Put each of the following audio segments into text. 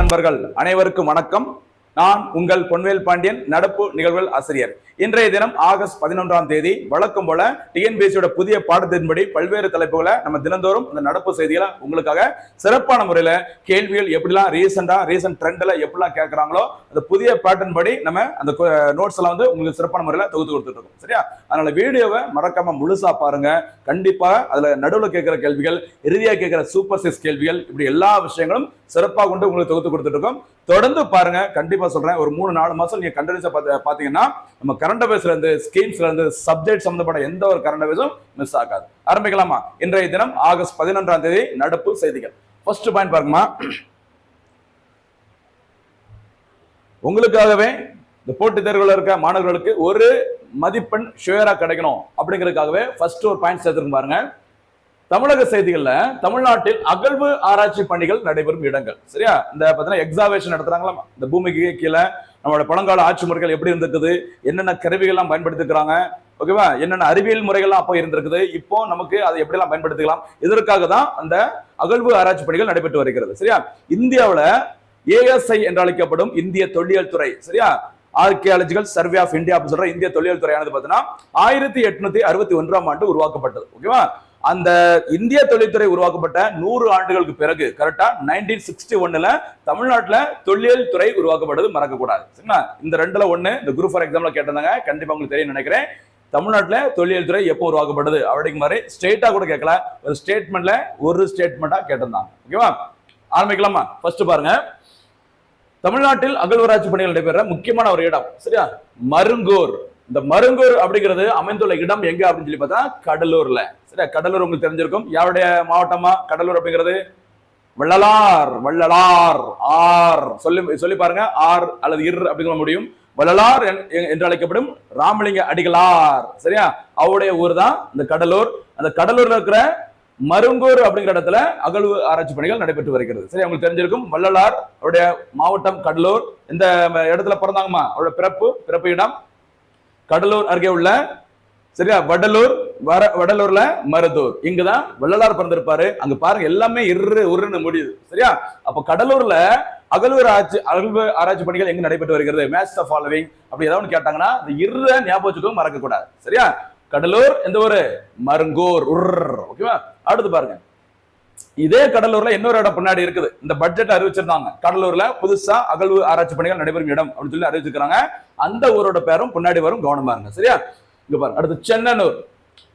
நண்பர்கள் அனைவருக்கும் வணக்கம். நான் உங்கள் பொன்வேல் பாண்டியன், நடப்பு நிகழ்வுகள் ஆசிரியர். இன்றைய தினம் ஆகஸ்ட் 11ஆம் தேதி வழக்கம் போல டிஎன்பிஎஸ்சியோட புதிய பாடத்தின்படி பல்வேறு தலைப்புகளை நம்ம தினந்தோறும் இந்த நடப்பு செய்திகளை உங்களுக்காக சிறப்பான முறையில கேள்விகள் எப்படிலாம் ரீசன்ட் ட்ரெண்ட்ல எப்படிலாம் கேட்கறாங்களோ அந்த புதிய பேட்டர்ன் படி நம்ம அந்த நோட்ஸ் எல்லாம் வந்து உங்களுக்கு சிறப்பான முறையில தொகுத்து கொடுத்துட்டு இருக்கோம். சரியா? அதனால வீடியோவை மறக்காம முழுசா பாருங்க. கண்டிப்பா அதுல நடுவில் கேட்கிற கேள்விகள், இறுதியா கேட்கிற சூப்பர் 6 கேள்விகள், இப்படி எல்லா விஷயங்களும் சிறப்பாக கொண்டு உங்களுக்கு தொகுத்து கொடுத்துட்டு இருக்கோம். தொடர்ந்து பாருங்க. கண்டிப்பா சொல்றேன், ஒரு 3-4 மாசம் நீங்க கண்டினியூஸா பாத்தீங்கன்னா நம்ம கரண்ட் அஃபேர்ஸ்ல இருந்து, ஸ்கீம்ஸ்ல இருந்து, சப்ஜெக்ட் சம்பந்தப்பட்ட எந்த ஒரு கரண்ட் அஃபேர்ஸும் மிஸ் ஆகாது. ஆரம்பிக்கலாமா? இன்றைய தினம் ஆகஸ்ட் 11ஆம் தேதி நடப்பு செய்திகள். ஃபர்ஸ்ட் பாயிண்ட் பாருங்கம்மா, உங்களுக்காகவே இந்த போட்டித் தேர்வுல இருக்க மாணவர்களுக்கு ஒரு மதிப்பெண் ஷேரா கிடைக்கணும் அப்படிங்கிறதுக்காகவே ஃபர்ஸ்ட் ஒரு பாயிண்ட் சேர்த்துருக்கு பாருங்க. தமிழக செய்திகள்ல தமிழ்நாட்டில் அகழ்வு ஆராய்ச்சி பணிகள் நடைபெறும் இடங்கள். சரியா? இந்த பார்த்தீங்கன்னா எக்ஸாவேஷன் நடத்துறாங்களா, இந்த பூமிக்கு கீழே நம்மளோட பழங்கால ஆட்சி முறைகள் எப்படி இருந்திருக்குது, என்னென்ன கருவிகள்லாம் பயன்படுத்திக்கிறாங்க, ஓகேவா, என்னென்ன அறிவியல் முறைகள்லாம் அப்போ இருந்திருக்குது, இப்போ நமக்கு அதை எப்படிலாம் பயன்படுத்திக்கலாம், இதற்காக தான் அந்த அகழ்வு ஆராய்ச்சி பணிகள் நடைபெற்று வருகிறது. சரியா? இந்தியாவில் ஏஎஸ்ஐ என்று அழைக்கப்படும் இந்திய தொல்லியல் துறை, சரியா, ஆர்கியாலஜிக்கல் சர்வே ஆஃப் இந்தியா அப்படின்னு சொல்ற இந்திய தொல்லியல் துறையானது பார்த்தீங்கன்னா 1861ஆம் ஆண்டு உருவாக்கப்பட்டது. ஓகேவா? அந்த இந்திய தொழில்துறை உருவாக்கப்பட்ட 100 ஆண்டுகளுக்கு பிறகு கரெக்டா 1961ல தமிழ்நாட்டுல தொல்லியல் துறை உருவாக்கப்பட்டது மறக்கக்கூடாது. சரிங்களா? இந்த ரெண்டுல ஒண்ணு இந்த குரூப் ஃபார் எக்ஸாம்ல கேட்டிருந்தாங்க, கண்டிப்பா உங்களுக்கு தெரியும் நினைக்கிறேன். தமிழ்நாட்டுல தொல்லியல் துறை எப்போ உருவாக்கப்பட்டது அப்படிங்கிற மாதிரி ஸ்டேட்டா கூட கேட்கல, ஒரு ஸ்டேட்மெண்ட்ல ஒரு ஸ்டேட்மெண்டா கேட்டிருந்தாங்க. ஓகேவா? ஆரம்பிக்கலாமா? ஃபர்ஸ்ட் பாருங்க, தமிழ்நாட்டில் அகழ்வாராய்ச்சி பணிகள் நடைபெற முக்கியமான ஒரு இடம், சரியா, மருங்கூர். இந்த மருங்கூர் அப்படிங்கிறது அமைந்துள்ள இடம் எங்க அப்படின்னு சொல்லி பார்த்தா கடலூர்ல. சரியா? கடலூர் உங்களுக்கு தெரிஞ்சிருக்கும். யாருடைய மாவட்டமா கடலூர் அப்படிங்கிறது? வள்ளலார். வள்ளலார் ஆர் சொல்லி பாருங்க, ஆர் அல்லது இர் அப்படிங்கிற முடியும். வள்ளலார் என்று அழைக்கப்படும் ராமலிங்க அடிகளார், சரியா, அவருடைய ஊர் தான் இந்த கடலூர். அந்த கடலூர்ல இருக்கிற மருங்கூர் அப்படிங்கிற இடத்துல அகழ்வு ஆராய்ச்சி பணிகள் நடைபெற்று வருகிறது. சரி, உங்களுக்கு தெரிஞ்சிருக்கும். வள்ளலார் அவருடைய மாவட்டம் கடலூர். இந்த இடத்துல பிறந்தாங்கம்மா, அவருடைய பிறப்பு இடம் கடலூர் அருகே உள்ள, சரியா, வடலூர்ல மருதூர். இங்குதான் வள்ளலார் பிறந்திருப்பாரு. அங்க பாருங்க எல்லாமே உருன்னு முடியுது. சரியா? அப்ப கடலூர்ல அகழ்வு ஆராய்ச்சி பணிகள் எங்க நடைபெற்று வருகிறது? மேட்ச் த ஃபாலோவிங் அப்படி ஏதாவது கேட்டாங்கன்னா இந்த ஞாபகம் வச்சுக்கோங்க, மறக்க கூடாது. சரியா? கடலூர் எந்த ஊரு? மருங்கூர். ஓகேவா? அடுத்து பாருங்க, இதே கடலூர்ல இன்னொரு இடம் பின்னாடி இருக்குது. இந்த பட்ஜெட் அறிவிச்சிருந்தாங்க, கடலூர்ல புதுசா அகழ்வு ஆராய்ச்சி பணிகள் நடைபெறும் இடம் அப்படின்னு சொல்லி அறிவிச்சிருக்காங்க. அந்த ஊரோட பேரும் பின்னாடி வரும், கவனமா இருங்க. சரியா? இங்க பாருங்க. அடுத்து சென்னனூர்.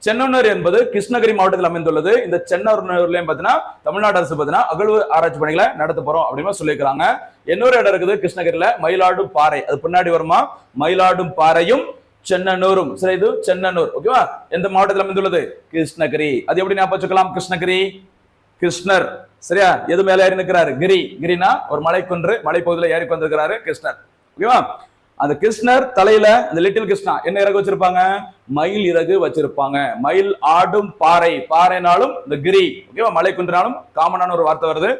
சென்னனூர் என்பது கிருஷ்ணகிரி மாவட்டத்தில் அமைந்துள்ளது. இந்த சென்னனூர்லயும் பாத்தீங்கன்னா தமிழ்நாடு அரசு பாத்தீங்கன்னா அகழ்வு ஆராய்ச்சி பணிகளை நடத்த போறோம் அப்படின்னு சொல்லியிருக்காங்க. இன்னொரு இடம் இருக்குது கிருஷ்ணகிரியில, மயிலாடும் பாறை. அது பின்னாடி வருமா? மயிலாடும் பாறையும் சென்னனூரும். சரி, இது சென்னனூர். ஓகேவா? எந்த மாவட்டத்தில் அமைந்துள்ளது? கிருஷ்ணகிரி. அது எப்படி ஞாபகம் வச்சுக்கலாம்? கிருஷ்ணகிரி, கிருஷ்ணர். சரியா? எது மேல ஏறி நிற்கிறாரு? கிரினா ஒரு மலைக்குன்று, மலைப்பகுதியில் ஏறி வந்திருக்கிறாரு கிருஷ்ணர். ஓகேவா? அந்த கிருஷ்ணர் தலையில இந்த லிட்டில் கிருஷ்ணா என்ன இறகு வச்சிருப்பாங்க? மயில் இறகு வச்சிருப்பாங்க. மயில் ஆடும் பாறை. பாறைனாலும் இந்த கிரி, ஓகேவா, மலைக்குன்றாலும் காமனான ஒரு வார்த்தை வருது.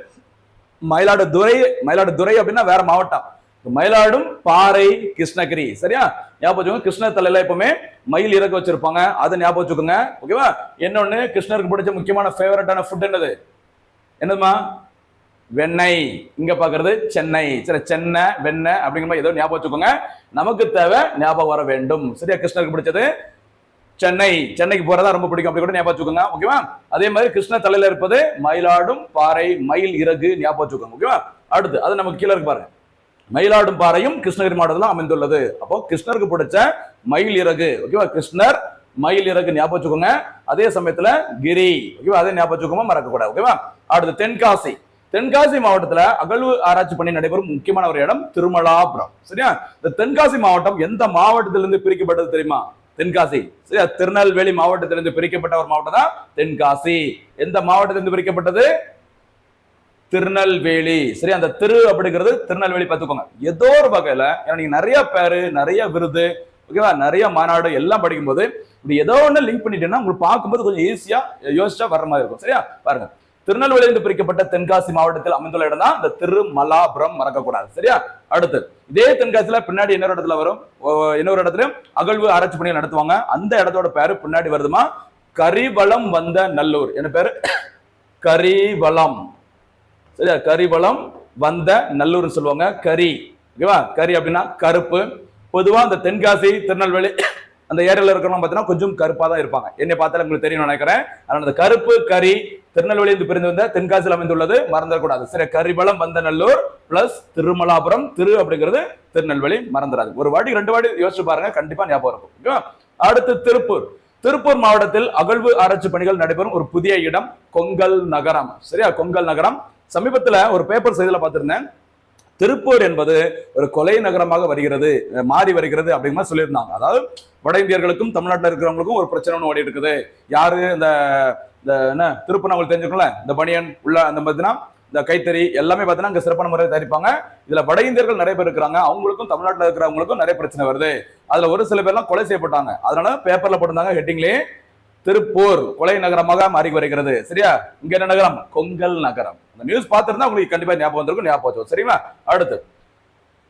மயிலாடுதுறை அப்படின்னா வேற மாவட்டம். மயிலாடும் பாறை கிருஷ்ணகிரி. சரியா? ஞாபகம் வச்சுக்கோங்க. கிருஷ்ணர் தலையில எப்பவுமே மயில் இறகு வச்சிருப்பாங்க, அதை ஞாபகம் வச்சுக்கோங்க. ஓகேவா? இன்னொன்னு, கிருஷ்ணருக்கு பிடிச்ச முக்கியமான ஃபேவரட்டான ஃபுட் என்னதுமா? வெண்ணெய். இங்க பாக்குறது சென்னை. சரி, சென்னை வெண்ணெய் அப்படிங்கிற மாதிரி ஏதோ ஞாபகம் வச்சுக்கோங்க. நமக்கு தேவை ஞாபகம் வர வேண்டும். சரியா? கிருஷ்ணருக்கு பிடிச்சது சென்னை. சென்னைக்கு போறதா ரொம்ப பிடிக்கும், அப்படி கூட ஞாபகம் வச்சுக்கோங்க. ஓகேவா? அதே மாதிரி கிருஷ்ணர் தலையில இருப்பது மயிலாடும் பாறை, மயில் இறகு, ஞாபகம் வச்சுக்கோங்க. ஓகேவா? அடுத்து அது நமக்கு கீழே இருக்கு பாருங்க, மயிலாடும் பாறையும் கிருஷ்ணகிரி மாவட்டத்தில் அமைந்துள்ளது. அப்போ கிருஷ்ணருக்கு பிடிச்ச மயில் இறகு. ஓகேவா? கிருஷ்ணர் மயில் இறகு ஞாபகம் வச்சுக்கோங்க. அதே சமயத்துல கிரி. ஓகேவா? அதே ஞாபகம் வச்சுக்கோங்க, மறக்கக்கூடாது. ஓகேவா? அடுத்து தென்காசி. தென்காசி மாவட்டத்துல அகழ்வு ஆராய்ச்சி பணி நடைபெறும் முக்கியமான ஒரு இடம் திருமலாபுரம். சரியா? இந்த தென்காசி மாவட்டம் எந்த மாவட்டத்திலிருந்து பிரிக்கப்பட்டது தெரியுமா? தென்காசி. சரியா? திருநெல்வேலி மாவட்டத்திலிருந்து பிரிக்கப்பட்ட ஒரு மாவட்டம் தான் தென்காசி. எந்த மாவட்டத்திலிருந்து பிரிக்கப்பட்டது? திருநெல்வேலி. சரி, அந்த திரு அப்படிங்கிறது திருநெல்வேலி பார்த்துக்கோங்க. ஏதோ ஒரு வகையில நீங்க நிறைய பேரு, நிறைய விருது, ஓகேவா, நிறைய மாநாடு எல்லாம் படிக்கும்போது இப்படி ஏதோ ஒண்ணு லிங்க் பண்ணிட்டேன்னா உங்களுக்கு பார்க்கும்போது கொஞ்சம் ஈஸியா யோசிச்சா வர்ற மாதிரி இருக்கும். சரியா? பாருங்க, திருநெல்வேலியிலிருந்து பிரிக்கப்பட்ட தென்காசி மாவட்டத்தில் அமைந்துள்ள இடம் தான் இந்த திருமலாபுரம், மறக்கக்கூடாது. சரியா? அடுத்து இதே தென்காசியில பின்னாடி இன்னொரு இடத்துல வரும், இன்னொரு இடத்துல அகழ்வு ஆராய்ச்சி பணிகள் நடத்துவாங்க. அந்த இடத்தோட பேரு பின்னாடி வருதுமா, கரிவளம் வந்த நல்லூர். என்ன பேரு? கரிவளம். சரியா? கரிவளம் வந்த நல்லூர்னு சொல்லுவாங்க. கரி, ஓகேவா? கரி அப்படின்னா கருப்பு. பொதுவா இந்த தென்காசி, திருநெல்வேலி அந்த ஏரியால இருக்கிறவங்க பார்த்தீங்கன்னா கொஞ்சம் கருப்பா தான் இருப்பாங்க. என்னை பார்த்தாலும் உங்களுக்கு தெரியும் நினைக்கிறேன். அதனால அந்த கருப்பு கரி திருநெல்வேலியிலிருந்து பிரிந்து வந்த தென்காசியில் அமைந்துள்ளது, மறந்துடக்கூடாது. சரி, கரிவளம் வந்த நல்லூர் பிளஸ் திருமலாபுரம், திரு அப்படிங்கிறது திருநெல்வேலி, மறந்துடாது. ஒரு வாட்டி 2 வாட்டி யோசிச்சு பாருங்க, கண்டிப்பா ஞாபகம் இருக்கும். அடுத்து திருப்பூர். திருப்பூர் மாவட்டத்தில் அகழ்வு ஆராய்ச்சி பணிகள் நடைபெறும் ஒரு புதிய இடம் கொங்கல் நகரம். சரியா, கொங்கல் நகரம். சமீபத்துல ஒரு பேப்பர் செய்தியில பார்த்திருந்தேன், திருப்பூர் என்பது ஒரு கொலை நகரமாக வருகிறது, மாறி வருகிறது அப்படிங்கிற சொல்லியிருந்தாங்க. அதாவது வட இந்தியர்களுக்கும் தமிழ்நாட்டில் இருக்கிறவங்களுக்கும் ஒரு பிரச்சனை ஒன்று ஓடி இருக்குது. யாரு இந்த என்ன திருப்பூர் அவங்களுக்கு தெரிஞ்சுக்கல, இந்த பனியன் உள்ள அந்த பார்த்தீங்கன்னா இந்த கைத்தறி எல்லாமே பார்த்தீங்கன்னா இங்க சிறப்பான முறையில் தயாரிப்பாங்க. இதுல வட இந்தியர்கள் நிறைய பேர் இருக்கிறாங்க, அவங்களுக்கும் தமிழ்நாட்டில் இருக்கிறவங்களுக்கும் நிறைய பிரச்சனை வருது. அதுல ஒரு சில பேர்லாம் கொலை செய்யப்பட்டாங்க. அதனால பேப்பர்ல போட்டிருந்தாங்க ஹெட்டிங்லேயே, திருப்பூர் கொலை நகரமாக மாறி வருகிறது. சரியா, இங்க என்ன நகரம்? கொங்கல் நகரம். அந்த நியூஸ் பார்த்திருந்தா உங்களுக்கு கண்டிப்பா ஞாபகம் வந்திருக்கும், ஞாபகம் வச்சு. சரிங்களா, அடுத்து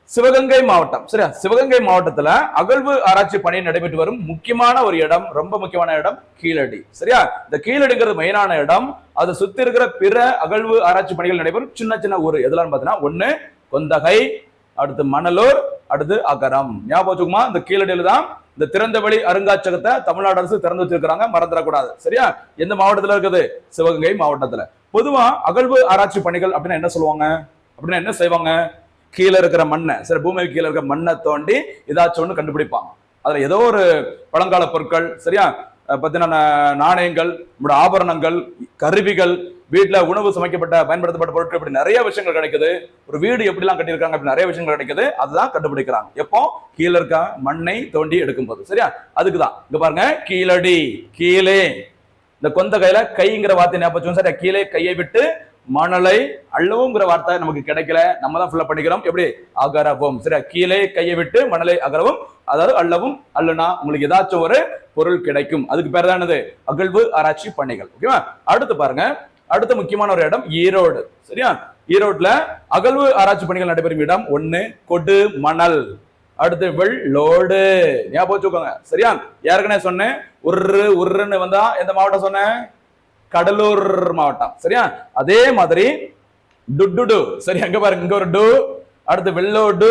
சிவகங்கை மாவட்டம். சரியா, சிவகங்கை மாவட்டத்துல அகழ்வு ஆராய்ச்சி பணி நடைபெற்று வரும் முக்கியமான ஒரு இடம், ரொம்ப முக்கியமான இடம் கீழடி. சரியா, இந்த கீழடிங்கிறது மெயினான இடம். அதை சுத்தி இருக்கிற பிற அகழ்வு ஆராய்ச்சி பணிகள் நடைபெறும் சின்ன சின்ன ஊர் எதெல்லாம் பாத்தீங்கன்னா, ஒண்ணு கொந்தகை, அடுத்து மணலூர், அடுத்து அகரம். ஞாபகம் வச்சுக்குமா, இந்த கீழடியில தான் இந்த திறந்தவெளி அருங்காட்சியகத்தை தமிழ்நாடு அரசு திறந்து வச்சிருக்காங்க, மறந்துடக்கூடாது. சரியா, எந்த மாவட்டத்துல இருக்குது? சிவகங்கை மாவட்டத்துல. பொதுவா அகழ்வு ஆராய்ச்சி பணிகள் அப்படின்னா என்ன சொல்லுவாங்க, அப்படின்னா என்ன செய்வாங்க? கீழே இருக்கிற மண்ணை, சரி பூமி கீழே இருக்கிற மண்ணை தோண்டி ஏதாச்சும் ஒன்று கண்டுபிடிப்பாங்க. அதுல ஏதோ ஒரு பழங்கால பொருட்கள், சரியா, பார்த்தீங்கன்னா நாணயங்கள், ஆபரணங்கள், கருவிகள், வீட்டுல உணவு சமைக்கப்பட்ட பயன்படுத்தப்பட்ட பொருட்கள், இப்படி நிறைய விஷயங்கள் கிடைக்குது. ஒரு வீடு எப்படிலாம் கட்டியிருக்காங்க, அப்படி நிறைய விஷயங்கள் கிடைக்குது. அதுதான் கண்டுபிடிக்கிறாங்க. எப்போ? கீழே இருக்க மண்ணை தோண்டி எடுக்கும் போது. சரியா, அதுக்குதான் இங்க பாருங்க, கீழடி, கீழே. இந்த கொந்த கையில கைங்கிற வார்த்தை ஞாபகம். சரியா, கீழே கையை விட்டு மணலை அள்ளவும்ங்கிற வார்த்தை நமக்கு கிடைக்கல, நம்ம தான் ஃபுல்லா பண்ணிக்கிறோம். எப்படி? அகரவும். சரியா, கீழே கையை விட்டு மணலை அகரவும், அதாவது அள்ளவும். அள்ளுனா உங்களுக்கு ஏதாச்சும் ஒரு பொருள் கிடைக்கும். அதுக்கு பேர் தான் என்னது? அகழ்வு ஆராய்ச்சி பணிகள். ஓகேவா? அடுத்து பாருங்க, அடுத்த முக்கியமான ஒரு இடம் ஈரோடு. சரியா, ஈரோட்ல அகழ்வு ஆராய்ச்சி பணிகள் நடைபெறும் இடம் ஒண்ணு கொடு மணல், அடுத்து வெள்ளோடு. ஞாபகம் வச்சுக்கோங்க. சரியா, ஏற்கனவே சொன்னேன், உருன்னு வந்தா எந்த மாவட்டம் சொன்னேன்? கடலூர் மாவட்டம். சரியா, அதே மாதிரி டுட்டுடு. சரி, அங்க பாருங்க, இங்க ஒரு டு, அடுத்து வெள்ளோடு,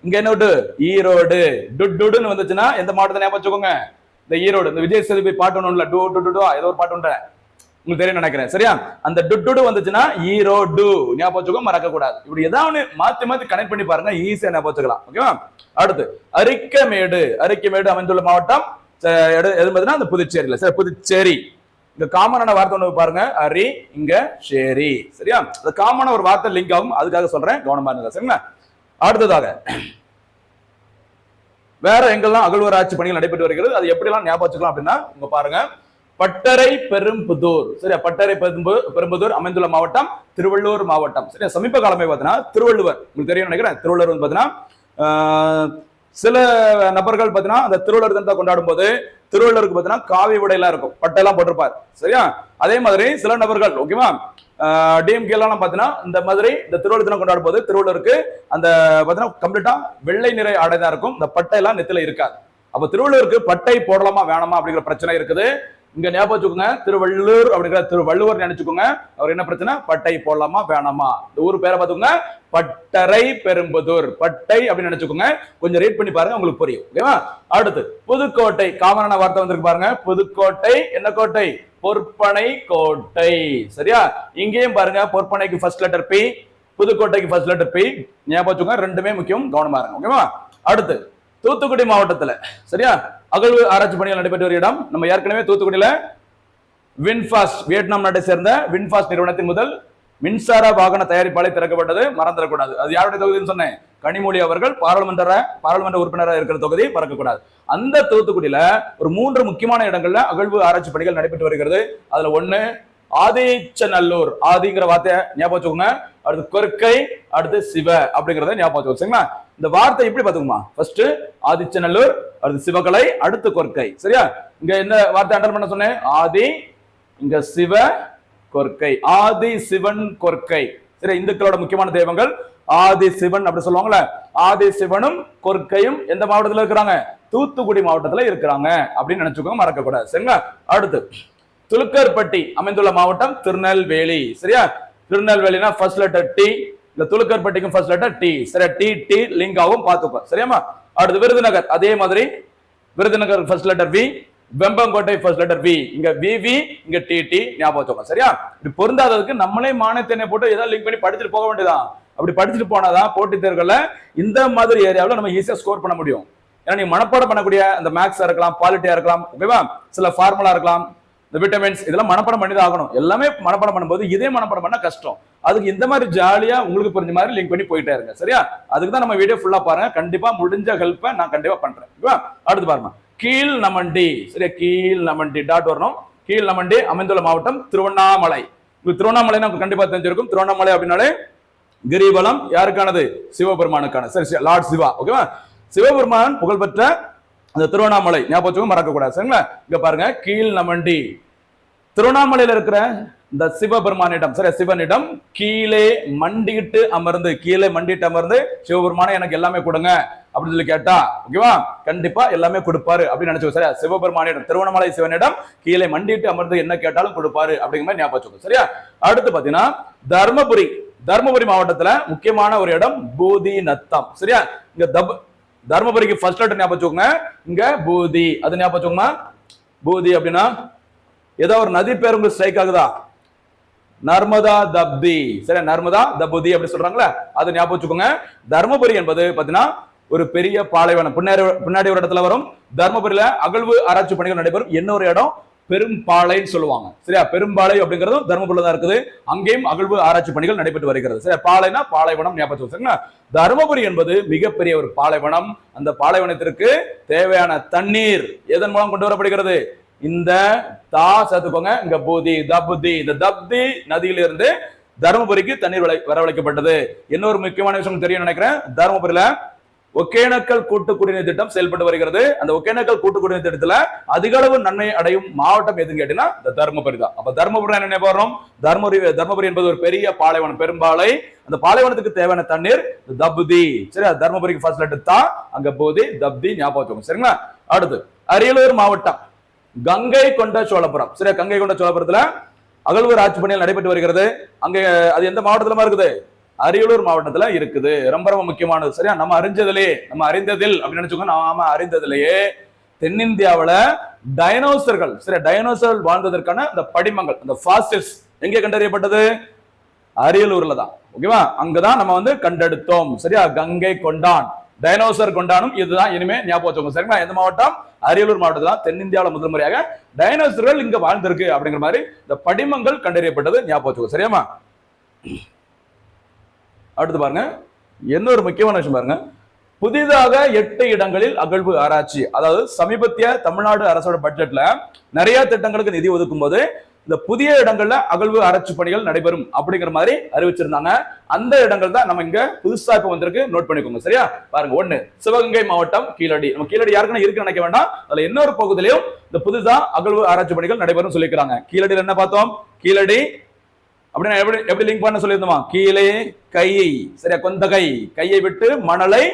இங்க என்ன டு? ஈரோடு. டுட்டுன்னு வந்துச்சுன்னா எந்த மாவட்டத்தை ஞாபகம் வச்சுக்கோங்க? இந்த ஈரோடு. இந்த விஜய் சேதுபதி பாட்டு ஒண்ணு இல்ல, டு டு ஏதோ ஒரு பாட்டு உண்டு, உங்களுக்கு தெரியும் நினைக்கிறேன். சரியா, அந்த டுட்டு வந்துச்சுன்னா ஈரோடு ஞாபகம் வச்சுக்கோ, மறக்க கூடாது. இப்படி ஏதாவது மாத்தி மாத்தி கனெக்ட் பண்ணி பாருங்க, ஈஸியா ஞாபகம் வச்சுக்கலாம். ஓகேவா? அடுத்து அரிக்கமேடு. அரிக்கமேடு அமைந்துள்ள மாவட்டம் எது பார்த்தீங்கன்னா அந்த புதுச்சேரியில. சரி, புதுச்சேரி. இங்க காமனான வார்த்தை ஒண்ணு பாருங்க, அரி, இங்க ஷேரி. சரியா, அது காமனான ஒரு வார்த்தை லிங்க் ஆகும், அதுக்காக சொல்றேன், கவனமா இருங்க. சரிங்களா, அடுத்ததாக வேற எங்கெல்லாம் அகழ்வு ஆராய்ச்சி பணிகள் நடைபெற்று வருகிறது, அது எப்படி எல்லாம் ஞாபகம் வச்சுக்கலாம் அப்படின்னா, உங்க பாருங்க, பட்டறை பெரும்புதூர். சரியா, பட்டறை பெரும்புதூர் அமைந்துள்ள மாவட்டம் திருவள்ளூர் மாவட்டம். சரியா, சமீப காலமே பார்த்தீங்கன்னா திருவள்ளுவர், உங்களுக்கு தெரியும் நினைக்கிறேன், திருவள்ளுவர் வந்து பார்த்தீங்கன்னா சில நபர்கள் பார்த்தீங்கன்னா அந்த திருவள்ளுவர் தினத்தை கொண்டாடும் போது திருவள்ளுவருக்கு பார்த்தீங்கன்னா காவி உடையெல்லாம் இருக்கும், பட்டையெல்லாம் போட்டிருப்பார். சரியா, அதே மாதிரி சில நபர்கள், ஓகேவா, டிஎம்கே எல்லாம் பார்த்தீங்கன்னா இந்த மாதிரி இந்த திருவள்ளுவர் தினம் கொண்டாடும் போது திருவள்ளுவருக்கு அந்த பார்த்தீங்கன்னா கம்ப்ளீட்டா வெள்ளை நிறை ஆடை தான் இருக்கும், இந்த பட்டையெல்லாம் நெத்தில இருக்காது. அப்ப திருவள்ளுவருக்கு பட்டை போடலாமா வேணாமா அப்படிங்கிற பிரச்சனை இருக்குது. இங்க ஞாபகம் வச்சுக்கோங்க, திருவள்ளூர் அப்படிங்கிற திருவள்ளுவர் நினைச்சுக்கோங்க. அவர் என்ன பிரச்சனை? பட்டை போடலாமா வேணாமா. இந்த ஊர் பேரை பார்த்துக்கோங்க, பட்டறை பெரும்புதூர். பட்டை அப்படின்னு நினைச்சுக்கோங்க, கொஞ்சம் ரீட் பண்ணி பாருங்க, உங்களுக்கு புரியும். ஓகேவா? அடுத்து புதுக்கோட்டை. காமனான வார்த்தை வந்திருக்கு பாருங்க, புதுக்கோட்டை. என்ன கோட்டை? பொற்பனை கோட்டை. சரியா, இங்கேயும் பாருங்க, பொற்பனைக்கு ஃபர்ஸ்ட் லெட்டர் பி, புதுக்கோட்டைக்கு ஃபர்ஸ்ட் லெட்டர் பி. ஞாபகம் வச்சுக்கோங்க, ரெண்டுமே முக்கியம், கவனமா இருங்க. ஓகேவா? அடுத்து தூத்துக்குடி மாவட்டத்துல, சரியா, அகழ்வு ஆராய்ச்சி பணிகள் நடைபெற்ற ஒரு இடம். நம்ம ஏற்கனவே தூத்துக்குடியில வின்ஃபாஸ்ட், வியட்நாம் நாட்டை சேர்ந்த வின்ஃபாஸ்ட் நிறுவனத்தின் முதல் மின்சார வாகன தயாரிப்பாலை திறக்கப்பட்டது, மறந்துடக்கூடாது. அது யாருடைய தொகுதின்னு சொன்னேன்? கனிமொழி அவர்கள் பாராளுமன்ற உறுப்பினராக இருக்கிற தொகுதி, மறக்கக்கூடாது. அந்த தூத்துக்குடியில ஒரு 3 முக்கியமான இடங்கள்ல அகழ்வு ஆராய்ச்சி பணிகள் நடைபெற்று வருகிறது. அதுல ஒண்ணு ஆதிச்சநல்லூர். ஆதிங்கிற வார்த்தையை ஞாபகம் வச்சுக்கோங்க, அடுத்து கொற்கை, அடுத்து சிவ அப்படிங்கறத ஞாபகம் வச்சுக்கோங்க. இந்த வார்த்தை எப்படி பாத்துக்குமா? ஃபர்ஸ்ட் ஆதிச்சநல்லூர், அடுத்து சிவகலை, அடுத்து கொற்கை. சரியா, இங்க என்ன வார்த்தை அண்டர் பண்ண சொன்னேன்? ஆதி, இங்க சிவ, கொற்கை. ஆதி சிவன் கொற்கை. சரி, இந்துக்களோட முக்கியமான தெய்வங்கள் ஆதி சிவன் அப்படி சொல்லுவாங்கல்ல, ஆதி சிவனும் கொற்கையும் எந்த மாவட்டத்துல இருக்கிறாங்க? தூத்துக்குடி மாவட்டத்துல இருக்கிறாங்க அப்படின்னு நினைச்சுக்கோங்க, மறக்க கூடாது. சரிங்களா, அடுத்து துலுக்கர்பட்டி அமைந்துள்ள மாவட்டம் திருநெல்வேலி. சரியா, திருநெல்வேலினா ஃபர்ஸ்ட் லெட்டர் டி, இந்த துலுக்கர்பட்டிக்கும் ஃபர்ஸ்ட் லெட்டர் டி. சரி, டி டி லிங்க் ஆகும் பாத்துக்கோ. சரியாமா? அடுத்து விருதுநகர், அதே மாதிரி Virudhunagar first letter V, Vembakottai first letter V, இங்க விவி, இங்க டி டி ஞாபகம் வச்சுக்கோங்க. சரியா? இப்படி பொருந்தாததுக்கு நம்மளே மானத்தெண்ணை போட்டு ஏதாவது லிங்க் பண்ணி படிச்சுட்டு போக வேண்டியதான். அப்படி படிச்சுட்டு போனாதான் போட்டித் தேர்வுகள்ல இந்த மாதிரி ஏரியாவில் நம்ம ஈஸியா ஸ்கோர் பண்ண முடியும். ஏன்னா நீங்க மனப்பாடம் பண்ணக்கூடிய அந்த மேக்ஸா இருக்கலாம், பாலிட்டியா இருக்கலாம், ஓகேவா, சில ஃபார்முலா இருக்கலாம், இந்த விட்டமின்ஸ், இதெல்லாம் மனப்பாடம் பண்ணி தான் ஆகணும். எல்லாமே மனப்பாடம் பண்ணும்போது இதே மனப்பாடம் பண்ணா கஷ்டம். அதுக்கு இந்த மாதிரி ஜாலியா உங்களுக்கு புரிஞ்ச மாதிரி லிங்க் பண்ணி போயிட்டே இருங்க. சரியா? அதுக்கு தான் நம்ம வீடியோ ஃபுல்லா பாருங்க. கண்டிப்பா முடிஞ்ச ஹெல்ப்பை நான் கண்டிப்பா பண்றேன். ஓகேவா? அடுத்து பாருங்க, கீழ் நமண்டி. சரியா? கீழ் நமண்டி டாட் வரணும். கீழ் நமண்டி அமைந்துள்ள மாவட்டம் திருவண்ணாமலை. திருவண்ணாமலை நமக்கு கண்டிப்பா தெரிஞ்சிருக்கும். திருவண்ணாமலை அப்படின்னாலே கிரிவலம் யாருக்கானது? சிவபெருமானுக்கான. சரி, லார்ட் சிவா. ஓகேவா? சிவபெருமான் புகழ்பெற்ற அந்த திருவண்ணாமலை ஞாபகம் மறக்க கூடாது. சரிங்களா? இங்க பாருங்க, கீழ் நமண்டி திருவண்ணாமலையில இருக்கிற இந்த சிவபெருமானிடம், சரி, சிவனிடம் கீழே மண்டிட்டு அமர்ந்து, கீழே மண்டிட்டு அமர்ந்து சிவபெருமான எனக்கு எல்லாமே கொடுங்க அப்படின்னு சொல்லி கேட்டா, ஓகேவா, கண்டிப்பா எல்லாமே கொடுப்பாரு அப்படின்னு நினைச்சுக்கோ. சரியா? சிவபெருமானிடம், திருவண்ணாமலை சிவனிடம் கீழே மண்டிட்டு அமர்ந்து என்ன கேட்டாலும் கொடுப்பாரு அப்படிங்கிற மாதிரி ஞாபகம் வச்சுக்கோ. சரியா? அடுத்து பாத்தீங்கன்னா தர்மபுரி. தர்மபுரி மாவட்டத்துல முக்கியமான ஒரு இடம் பூதி நத்தம். சரியா? இங்க தர்மபுரிக்கு ஃபர்ஸ்ட் லெட்டர் ஞாபகம் வச்சுக்கோங்க. இங்க பூதி, அது ஞாபகம் வச்சுக்கோங்க. பூதி அப்படின்னா ஏதோ ஒரு நதி பேர் உங்களுக்கு ஸ்ட்ரைக் ஆகுதா? நர்மதா தப்தி. சரி, நர்மதா தபுதி அப்படி சொல்றாங்களா, அது ஞாபகம் வச்சுக்கோங்க. தர்மபுரி என்பது பாத்தீங்கன்னா ஒரு பெரிய பாலைவனம். பின்னாடி ஒரு இடத்துல வரும். தர்மபுரியில அகழ்வு ஆராய்ச்சி பணிகள் நடைபெறும். இன்னொரு இடம் பெரும்பாளைன்னு சொல்லுவாங்க. சரியா? பெரும்பாளை அப்படிங்கிறதும் தர்மபுரியில தான் இருக்குது. அங்கேயும் அகழ்வு ஆராய்ச்சி பணிகள் நடைபெற்று வருகிறது. சரியா? பாலைனா பாலைவனம் ஞாபகம் வச்சுக்கோங்க. தர்மபுரி என்பது மிகப்பெரிய ஒரு பாலைவனம். அந்த பாலைவனத்திற்கு தேவையான தண்ணீர் எதன் மூலம் கொண்டு வரப்படுகிறது? இந்த தா சேர்த்துக்கோங்க. இங்க பூதி, தபுதி, இந்த தப்தி நதியிலிருந்து தர்மபுரிக்கு தண்ணீர் வரவழைக்கப்பட்டது. இன்னொரு முக்கியமான விஷயம் தெரியும் நினைக்கிறேன். தர்மபுரியில ஒகேனக்கல் கூட்டு குடிநீர் திட்டம் செயல்பட்டு வருகிறது. அந்த ஒகேனக்கல் கூட்டு குடிநீர் திட்டத்துல அதிக அளவு நன்மை அடையும் மாவட்டம் எதுன்னு கேட்டீங்கன்னா இந்த தர்மபுரி தான். அப்ப தர்மபுரி என்ன வரும்? தர்மபுரி என்பது ஒரு பெரிய பாலைவனம், பெரும்பாலை. அந்த பாலைவனத்துக்கு தேவையான தண்ணீர் தபுதி. சரியா? தர்மபுரிக்கு ஃபர்ஸ்ட் லெட்டர் தான், அங்க பூதி, தப்தி ஞாபகம் வச்சுக்கோங்க. சரிங்களா? அடுத்து அரியலூர் மாவட்டம், கங்கை கொண்ட சோழபுரம். சரியா? கங்கை கொண்ட சோழபுரத்துல அகழ்வு ஆட்சி பணிகள் நடைபெற்று வருகிறது. அங்க அது எந்த மாவட்டத்துல இருக்குது? அரியலூர் மாவட்டத்துல இருக்குது. ரொம்ப ரொம்ப முக்கியமானது. சரியா? நம்ம அறிந்ததில் அப்படின்னு நினைச்சுக்கோங்க. நாம அறிந்ததிலேயே தென்னிந்தியாவில டைனோசர்கள், சரியா, டைனோசர்கள் வாழ்ந்ததற்கான அந்த படிமங்கள், அந்த ஃபாசில்ஸ் எங்கே கண்டறியப்பட்டது? அரியலூர்ல தான். ஓகேவா? அங்கதான் நம்ம கண்டெடுத்தோம். சரியா? கங்கை கொண்டான், டைனோசர் கொண்டானும் இதுதான். இனிமே ஞாபகம் வச்சுக்கோங்க. சரிங்களா? எந்த மாவட்டம்? அரியலூர் மாவட்டத்தில் தான் தென்னிந்தியாவில் முதல் முறையாக டைனோசர்கள் இங்க வாழ்ந்திருக்கு அப்படிங்கிற மாதிரி இந்த படிமங்கள் கண்டறியப்பட்டது. ஞாபகம் வச்சுக்கோ. சரியாமா? அடுத்து பாருங்க, என்ன ஒரு முக்கியமான விஷயம் பாருங்க. புதிதாக 8 இடங்களில் அகழ்வு ஆராய்ச்சி. அதாவது சமீபத்திய தமிழ்நாடு அரசோட பட்ஜெட்ல நிறைய திட்டங்களுக்கு நிதி ஒதுக்கும் போது இந்த புதிய இடங்கள்ல அகழ்வு ஆராய்ச்சி பணிகள் நடைபெறும் அப்படிங்கிற மாதிரி அறிவிச்சிருந்தாங்க. அந்த இடங்கள் தான் நம்ம இங்க புதுசா இப்ப வந்திருக்கு. நோட் பண்ணிக்கோங்க. சரியா? பாருங்க, 1 சிவகங்கை மாவட்டம் கீழடி. நம்ம கீழடி யாருக்குன்னு இருக்கு நினைக்க வேண்டாம். அதுல இன்னொரு பகுதியிலையும் இந்த புதுசா அகழ்வு ஆராய்ச்சி பணிகள் நடைபெறும் சொல்லிக்கிறாங்க. கீழடியில் என்ன பார்த்தோம்? கீழடி அப்படின்னா எப்படி லிங்க் பண்ண சொல்லியிருந்தோமா? கீழே கை. சரியா? கொந்தகை, கையை விட்டு மணலை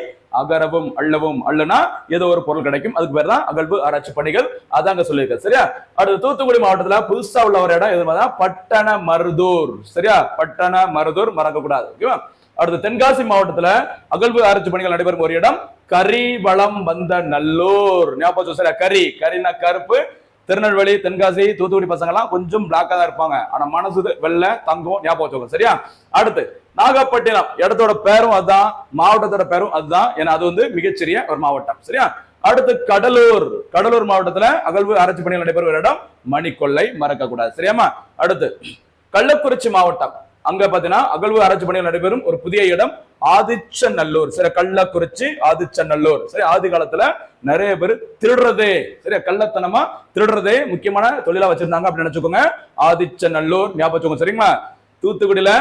அகரவும் அள்ளவும். அள்ளுனா ஏதோ ஒரு பொருள் கிடைக்கும். அதுக்கு பேர் தான் அகழ்வு ஆராய்ச்சி பணிகள். அதாங்க சொல்லியிருக்க. சரியா? அடுத்து தூத்துக்குடி மாவட்டத்துல புதுசா உள்ள ஒரு இடம் எது? பட்டண மருதூர். சரியா? பட்டண மருதூர் மறக்க கூடாது. ஓகேவா? அடுத்து தென்காசி மாவட்டத்துல அகழ்வு ஆராய்ச்சி பணிகள் நடைபெறும் ஒரு இடம் கரிவளம் வந்த நல்லூர். ஞாபகம். சரியா? கரினா கருப்பு. திருநெல்வேலி, தென்காசி, தூத்துக்குடி பசங்க எல்லாம் கொஞ்சம் பிளாக்கா தான் இருப்பாங்க. ஆனா மனசு வெள்ளை தங்கம். ஞாபகம் வச்சுக்கோங்க. சரியா? அடுத்து நாகப்பட்டினம். இடத்தோட பேரும் அதுதான், மாவட்டத்தோட பேரும் அதுதான். ஏன்னா அது மிகச்சிறிய ஒரு மாவட்டம். சரியா? அடுத்து கடலூர் மாவட்டத்துல அகழ்வு ஆராய்ச்சி பணிகள் நடைபெறும் ஒரு இடம் மணிக்கொள்ளை மறக்க கூடாது. சரியாமா? அடுத்து கள்ளக்குறிச்சி மாவட்டம். அங்க பாத்தீங்கன்னா அகழ்வு ஆராய்ச்சி பணிகள் நடைபெறும் ஒரு புதிய இடம் ஆதிச்சநல்லூர். சரி, கள்ளக்குறிச்சி ஆதிச்சநல்லூர். சரி, ஆதி காலத்துல நிறைய பேர் திருடுறதே, சரி, கள்ளத்தனமா திருடுறதே முக்கியமான தொழிலா வச்சிருந்தாங்க அப்படின்னு நினைச்சுக்கோங்க. ஆதிச்சநல்லூர் ஞாபகம் வச்சுக்கோங்க. சரிங்களா? தூத்துக்குடியில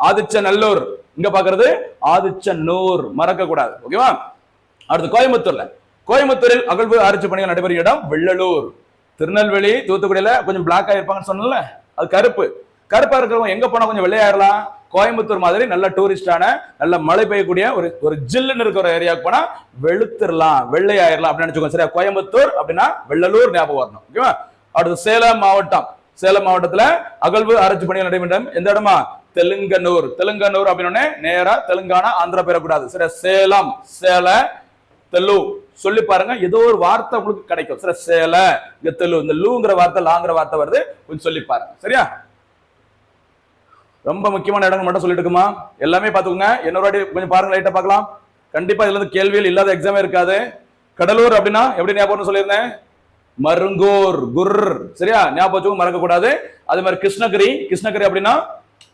ஆதிச்சநல்லூர், இங்க பாக்குறது ஆதிச்சநல்லூர் மறக்க கூடாது. ஓகேவா? அடுத்து கோயம்புத்தூரில் அகழ்வு ஆராய்ச்சி பணிகள் நடைபெறும் இடம் வெள்ளலூர். திருநெல்வேலி, தூத்துக்குடியில கொஞ்சம் பிளாக் ஆயிருப்பாங்கன்னு சொன்னல, அது கருப்பா இருக்கிறவங்க எங்க போனா கொஞ்சம் வெள்ளையாயிரலாம். கோயம்புத்தூர் மாதிரி நல்ல டூரிஸ்டான, நல்ல மழை பெய்யக்கூடிய ஒரு ஜில்லுன்னு இருக்கிற ஏரியாவுக்கு போனா வெளுத்துடலாம், வெள்ளையாயிரலாம் அப்படின்னு நினைச்சுக்கோங்க. சரியா? கோயம்புத்தூர் அப்படின்னா வெள்ளலூர் ஞாபகம் வரணும். ஓகேவா? அடுத்து சேலம் மாவட்டத்துல அகழ்வு ஆராய்ச்சி பணிகள் நடைபெறும் எந்த இடமா? தெலுங்கனூர். தெலுங்கனூர் அப்படின்னு நேரா தெலுங்கானா ஆந்திரா பெறக்கூடாது. சரி, சேலம், சேல, தெலு சொல்லி பாருங்க, ஏதோ ஒரு வார்த்தை உங்களுக்கு கிடைக்கும். சரி, சேல, இங்க தெலு, இந்த லூங்கிற வார்த்தை லாங்கிற வார்த்தை வருது, கொஞ்சம் சொல்லி பாருங்க. சரியா? ரொம்ப முக்கியமான இடங்கள் மட்டும் சொல்லிட்டு இருக்குமா, எல்லாமே பாத்துக்கோங்க. இன்னொரு வாட்டி கொஞ்சம் பாருங்க, லைட்டா பார்க்கலாம். கண்டிப்பா இதுல இருந்து கேள்விகள் இல்லாத எக்ஸாமே இருக்காது. கடலூர் அப்படின்னா எப்படி ஞாபகம் சொல்லியிருந்தேன், மருங்கூர், குர். சரியா, ஞாபகம் வச்சுக்கோங்க, மறக்க கூடாது. அதே மாதிரி கிருஷ்ணகிரி, கிருஷ்ணகிரி அப்படின்னா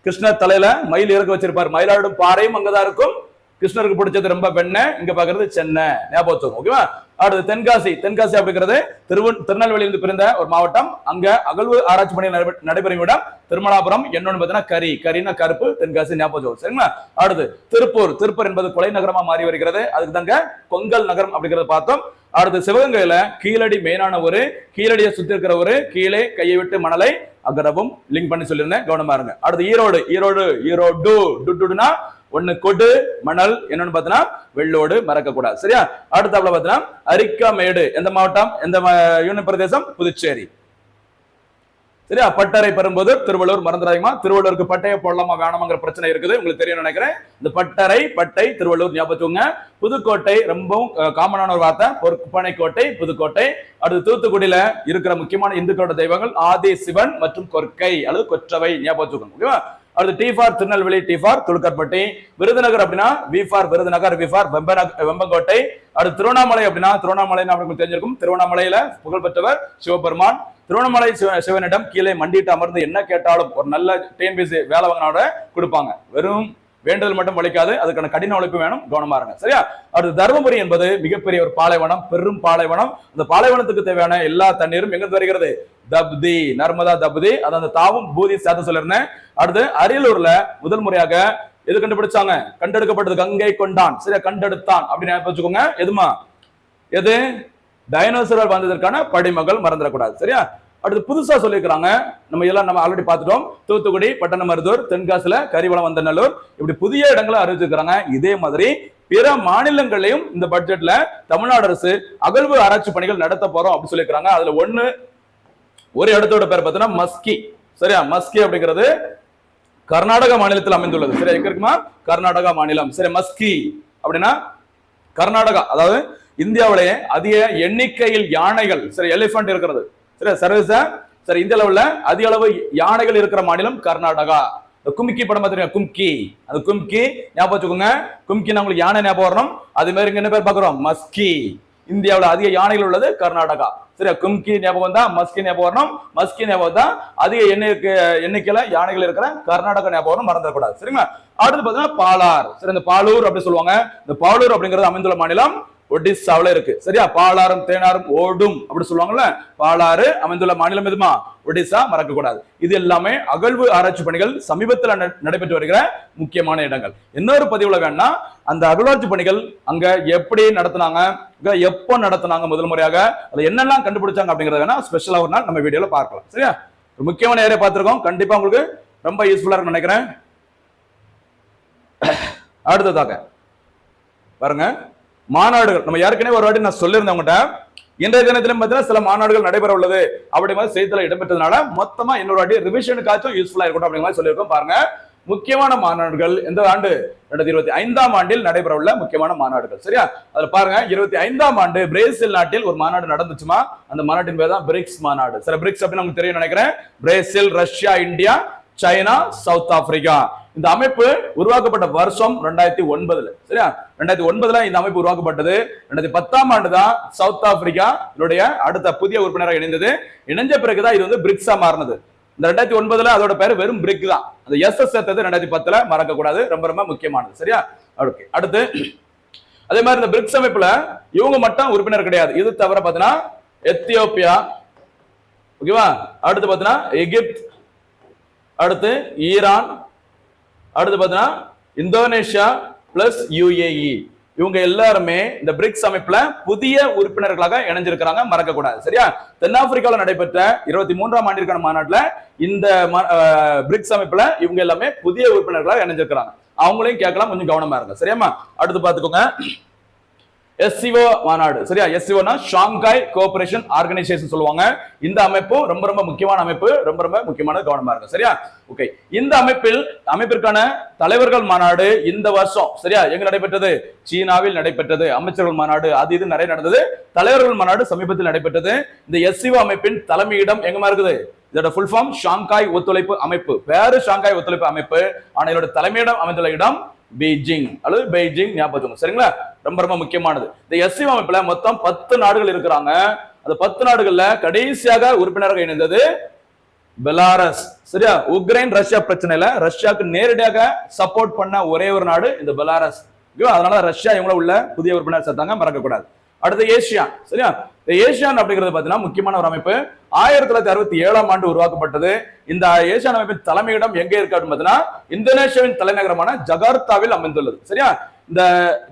கிருஷ்ணர் தலையில மயில் இறக்க வச்சிருப்பாரு, மயிலாடும் பாறையும் அங்கதான் இருக்கும். கிருஷ்ணருக்கு பிடிச்சது ரொம்ப வெண்ணெய், இங்க பாக்குறது சென்னை, ஞாபகம் வச்சுக்கோங்க. ஓகேவா? அடுத்து தென்காசி. தென்காசி அப்படிங்கிறது திருநெல்வேலியிலிருந்து பிறந்த ஒரு மாவட்டம். அங்க அகழ்வு ஆராய்ச்சி பணி நடைபெறும் இடம் திருமலாபுரம். என்னன்னு பார்த்தீங்கன்னா கரி, கரினா கருப்பு, தென்காசி, ஞாபகம் வச்சுக்கோங்க. சரிங்களா? அடுத்து திருப்பூர். திருப்பூர் என்பது கொலை நகரமா மாறி வருகிறது, அதுக்கு தாங்க கொங்கல் நகரம் அப்படிங்கறத பார்த்தோம். அடுத்து சிவகங்கையில கீழடி மெயினான ஒரு, கீழடியை சுத்தி இருக்கிற ஒரு, கீழே கையை விட்டு மணலை அகரவும் லிங்க் பண்ணி சொல்லியிருந்தேன், கவனமா இருங்க. அடுத்து ஈரோடு. ஈரோடு, ஈரோடு டுடுனா ஒண்ணு கொடு மணல், என்னன்னு பார்த்தீங்கன்னா வெள்ளோடு, மறக்க கூடாது. சரியா? அடுத்தாப்புல பார்த்தீங்கன்னா அரிக்காமேடு. எந்த மாவட்டம், எந்த யூனியன் பிரதேசம், புதுச்சேரி. சரியா? பட்டறை பெறும்போது திருவள்ளூர், மறந்துடாதீங்க. திருவள்ளூருக்கு பட்டையை போடலாமா வேணாமாங்கிற பிரச்சனை இருக்குது, உங்களுக்கு தெரியும் நினைக்கிறேன். இந்த பட்டறை, பட்டை, திருவள்ளூர் ஞாபகம். புதுக்கோட்டை ரொம்பவும் காமனான ஒரு வார்த்தை, பொற்பனை கோட்டை, புதுக்கோட்டை. அடுத்து தூத்துக்குடியில இருக்கிற முக்கியமான இந்துக்களோட தெய்வங்கள் ஆதி சிவன் மற்றும் கொற்கை அல்லது கொற்றவை, ஞாபகம். ஓகேவா? அடுத்து T for Tirunelveli, T for Thulukkarpatti. Virudhunagar அப்படின்னா V for Virudhunagar, V for Vembakottai. அடுத்து திருவண்ணாமலை அப்படின்னா திருவண்ணாமலை நம்மளுக்கு தெரிஞ்சிருக்கும், திருவண்ணாமலையில புகழ்பெற்றவர் சிவபெருமான். திருவண்ணாமலை சிவனிடம் கீழே மண்டிட்டு அமர்ந்து என்ன கேட்டாலும் ஒரு நல்ல டிஎன்பிஎஸ்சி வேலை வாங்கினோட கொடுப்பாங்க. வெறும் வேண்டுதல் மட்டும் வலிக்காது, அதுக்கான கடின உழைப்பு வேணும், கவனமா இருங்க. சரியா? அடுத்து தருமபுரி என்பது மிகப்பெரிய ஒரு பாலைவனம், பெரும் பாலைவனம். அந்த பாலைவனத்துக்கு தேவையான எல்லா தண்ணீரும் எங்க வருகிறது, தப்தி, நர்மதா தப்தி. அது அந்த தாவும் பூதி சேர்த்து சொல்லிருந்தேன். அடுத்து அரியலூர்ல முதல் முறையாக எது கண்டுபிடிச்சாங்க, கண்டெடுக்கப்பட்டது கங்கை கொண்டான். சரியா, கண்டெடுத்தான் அப்படின்னு வச்சுக்கோங்க. எதுமா, எது, டைனோசர்கள் வந்ததற்கான படிமகள், மறந்துடக்கூடாது. சரியா? அடுத்து புதுசா சொல்லியிருக்கிறாங்க, நம்ம எல்லாம் நம்ம ஆல்ரெடி பார்த்துட்டோம். தூத்துக்குடி, பட்டணமருதூர், தென்காசில கரிவளம், வந்தநல்லூர், இப்படி புதிய இடங்களை அறிவிச்சிருக்கிறாங்க. இதே மாதிரி பிற மாநிலங்களையும் இந்த பட்ஜெட்ல தமிழ்நாடு அரசு அகழ்வு ஆராய்ச்சி பணிகள் நடத்த போறோம் அப்படின்னு சொல்லியிருக்கிறாங்க. அதுல ஒரு இடத்தோட பேர் பார்த்தீங்கன்னா மஸ்கி. சரியா? மஸ்கி அப்படிங்கிறது கர்நாடக மாநிலத்தில் அமைந்துள்ளது. சரியா? எங்க இருக்குமா, கர்நாடகா மாநிலம். சரி, மஸ்கி அப்படின்னா கர்நாடகா, அதாவது இந்தியாவிலேயே அதிக எண்ணிக்கையில் யானைகள், சரி, எலிபென்ட் இருக்கிறது. சரி, சர்வீஸ். சரி, இந்தியாவில் உள்ள அதிக அளவு யானைகள் இருக்கிற மாநிலம் கர்நாடகா. கும்கி படம் பார்த்துருங்க, கும்கி, அது கும்கி ஞாபகம் வச்சுக்கோங்க. கும்கின்னா உங்களுக்கு யானை ஞாபகம் வரணும். அதே மாதிரி இங்க என்ன பேர் பார்க்கிறோம், மஸ்கி. இந்தியாவில் அதிக யானைகள் உள்ளது கர்நாடகா. சரியா? கும்கி ஞாபகம் தான், மஸ்கி ஞாபகம் வரணும். மஸ்கி ஞாபகம் தான், அதிக எண்ணிக்கையில யானைகள் இருக்கிற கர்நாடகா ஞாபகம் வரணும், மறந்துடக்கூடாது. சரிங்களா? அடுத்து பாத்தீங்கன்னா பாலார். சரி, இந்த பாலூர் அப்படி சொல்லுவாங்க. இந்த பாலூர் அப்படிங்கிறது அமைந்துள்ள மாநிலம் ஒடிசாவில் இருக்கு. சரியா? பாலாறும் தேனாரும் ஓடும் அப்படி சொல்லுவாங்கல்ல, பாலாறு அமைந்துள்ள மாநிலம் எதுமா, ஒடிசா, மறக்க கூடாது. இது எல்லாமே அகழ்வு ஆராய்ச்சி பணிகள் சமீபத்தில் நடைபெற்று வருகிற முக்கியமான இடங்கள். இன்னொரு பதிவுல வேணா அந்த அகழ்வாராய்ச்சி பணிகள் அங்க எப்படி நடத்தினாங்க, எப்போ நடத்தினாங்க, முதல் முறையாக அதை என்னெல்லாம் கண்டுபிடிச்சாங்க அப்படிங்கறத வேணா ஸ்பெஷலா ஒரு நாள் நம்ம வீடியோல பார்க்கலாம். சரியா? ஒரு முக்கியமான ஏரியா பார்த்திருக்கோம், கண்டிப்பா உங்களுக்கு ரொம்ப யூஸ்ஃபுல்லா இருக்கும்னு நினைக்கிறேன். அடுத்ததாக பாருங்க, மாநாடுகள். நம்ம ஏற்கனவே ஒரு வாட்டி நான் சொல்லியிருந்தேன் உங்கள்கிட்ட, இன்றைய தினத்திலும் பார்த்தீங்கன்னா சில மாநாடுகள் நடைபெற உள்ளது அப்படி மாதிரி செய்தியில இடம்பெற்றதுனால மொத்தமா இன்னொரு வாட்டி ரிவிஷனுக்காச்சும் யூஸ்ஃபுல்லா இருக்கட்டும் அப்படிங்கிற மாதிரி சொல்லியிருக்கோம். பாருங்க, முக்கியமான மாநாடுகள் எந்த ஆண்டு, 2025ஆம் ஆண்டில் நடைபெற உள்ள முக்கியமான மாநாடுகள். சரியா? அதுல பாருங்க, 25ஆம் ஆண்டு பிரேசில் நாட்டில் ஒரு மாநாடு நடந்துச்சுமா. அந்த மாநாட்டின் பேர் தான் பிரிக்ஸ் மாநாடு. சரி, பிரிக்ஸ் அப்படின்னு உங்களுக்கு தெரியும் நினைக்கிறேன். Brazil, Russia, India, China, south Africa. இந்த அமைப்பு உருவாக்கப்பட்ட வருஷம் 2009. சரியா? 2009 இந்த அமைப்பு உருவாக்கப்பட்டது. 2010ஆம் ஆண்டு தான் சவுத் ஆப்பிரிக்கா இதனுடைய அடுத்த புதிய உறுப்பினராக இணைந்தது. இணைஞ்ச பிறகுதான் இது வந்து பிரிக்ஸா மாறினது. இந்த 2009 அதோட பேர் வெறும் பிரிக் தான். அந்த எஸ் சேர்த்தது 2010 மறக்க கூடாது, ரொம்ப ரொம்ப முக்கியமானது. சரியா? ஓகே. அடுத்து அதே மாதிரி இந்த பிரிக்ஸ் அமைப்புல இவங்க மட்டும் உறுப்பினர் கிடையாது. இது தவிர பாத்தீங்கன்னா எத்தியோப்பியா, ஓகேவா, அடுத்து பாத்தீங்கன்னா எகிப்து, அடுத்து ஈரான், அடுத்து பாத்தீங்கன்னா இந்தோனேஷியா பிளஸ் யுஏஇ. இவங்க எல்லாருமே இந்த பிரிக்ஸ் அமைப்புல புதிய உறுப்பினர்களாக இணைஞ்சிருக்கிறாங்க, மறக்க கூடாது. சரியா? தென்னாப்பிரிக்காவில் நடைபெற்ற 23ஆம் ஆண்டிற்கான மாநாட்டுல இந்த பிரிக்ஸ் அமைப்புல இவங்க எல்லாமே புதிய உறுப்பினர்களாக இணைஞ்சிருக்கிறாங்க. அவங்களையும் கேட்கலாம், கொஞ்சம் கவனமா இருங்க. சரியாமா? அடுத்து பாத்துக்கோங்க, எஸ்சிஓ மாநாடு. சரியா? எஸ்சிஓனா ஷாங்காய் கோஆபரேஷன் ஆர்கனைசேஷன் சொல்லுவாங்க. இந்த அமைப்பு ரொம்ப ரொம்ப முக்கியமான அமைப்பு, ரொம்ப ரொம்ப முக்கியமான கவனமா இருக்கு. சரியா? ஓகே. இந்த அமைப்பிற்கான தலைவர்கள் மாநாடு இந்த வருஷம் சரியா எங்க நடைபெற்றது? சீனாவில் நடைபெற்றது. அமைச்சர்கள் மாநாடு அது இது நிறைய நடந்தது. தலைவர்கள் மாநாடு சமீபத்தில் நடைபெற்றது. இந்த எஸ்சிஓ அமைப்பின் தலைமையிடம் எங்கமா இருக்குது? இதோட ஃபுல் ஃபார்ம் ஷாங்காய் ஒத்துழைப்பு அமைப்பு. பேரு ஷாங்காய் ஒத்துழைப்பு அமைப்பு. ஆனா இதோட தலைமையிடம் அமைந்துள்ள இடம் பீஜிங் அல்லது பெய்ஜிங். ஞாபகம் சரிங்களா? ரொம்ப ரொம்ப முக்கியமானது. இந்த எஸ்சிஓ அமைப்புல மொத்தம் 10 நாடுகள் இருக்கிறாங்க. அந்த 10 நாடுகள்ல கடைசியாக உறுப்பினராக இணைந்தது பெலாரஸ். சரியா? உக்ரைன் ரஷ்யா பிரச்சனையில ரஷ்யாவுக்கு நேரடியாக சப்போர்ட் பண்ண ஒரே ஒரு நாடு இந்த பெலாரஸ். அதனால ரஷ்யா இவங்கள உள்ள புதிய உறுப்பினர் சேர்த்தாங்க, மறக்க கூடாது. அடுத்து ஏசியான். சரியா? இந்த ஏசியான் அப்படிங்கிறது பாத்தீங்கன்னா முக்கியமான ஒரு அமைப்பு. 1967ஆம் ஆண்டு உருவாக்கப்பட்டது. இந்த ஏசியான் அமைப்பின் தலைமையிடம் எங்க இருக்கு அப்படின்னு பாத்தீங்கன்னா இந்தோனேஷியாவின் தலைநகரமான ஜகார்த்தாவில் அமைந்துள்ளது. சரியா? இந்த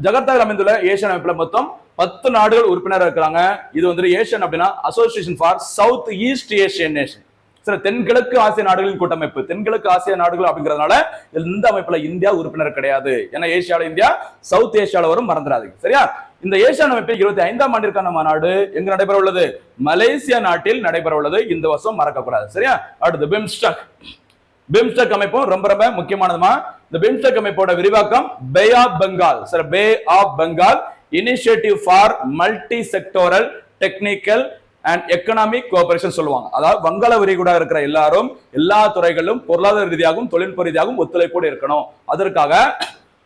ஜகார்த்தாவில் அமைந்துள்ள ஏசியான் அமைப்புல மொத்தம் 10 நாடுகள் உறுப்பினர் இருக்கிறாங்க. இது வந்து ஏசியன் அப்படின்னா association for south east Asian nation. சரி, தென்கிழக்கு ஆசிய நாடுகளின் கூட்டமைப்பு. தென்கிழக்கு ஆசிய நாடுகள் அப்படிங்கிறதுனால இந்த அமைப்புல இந்தியா உறுப்பினர் கிடையாது. ஏன்னா ஏசியால இந்தியா சவுத் ஏசியால வரும், மறந்துடாதீங்க. சரியா? இந்த ஏசியான் அமைப்பில் 25ஆம் ஆண்டிற்கான மாநாடு எங்க நடைபெற உள்ளது? மலேசியா நாட்டில் நடைபெற உள்ளது. இந்த வருஷம் மறக்க கூடாது. சரியா? அடுத்து பிம்ஸ்டெக். பிம்ஸ்டெக் அமைப்பும் ரொம்ப ரொம்ப முக்கியமானதுமா. இந்த பிம்ஸ்டெக் அமைப்போட விரிவாக்கம் பே ஆஃப் பெங்கால். சரி, bay of Bengal initiative for multi sectoral technical and economic cooperation சொல்லுவாங்க. அதாவது வங்காள விரிகுடா இருக்கிற எல்லாரும் எல்லா துறைகளிலும் பொருளாதார ரீதியாகவும் தொழில்நுட்ப ரீதியாகவும் ஒத்துழைப்போடு இருக்கணும். அதற்காக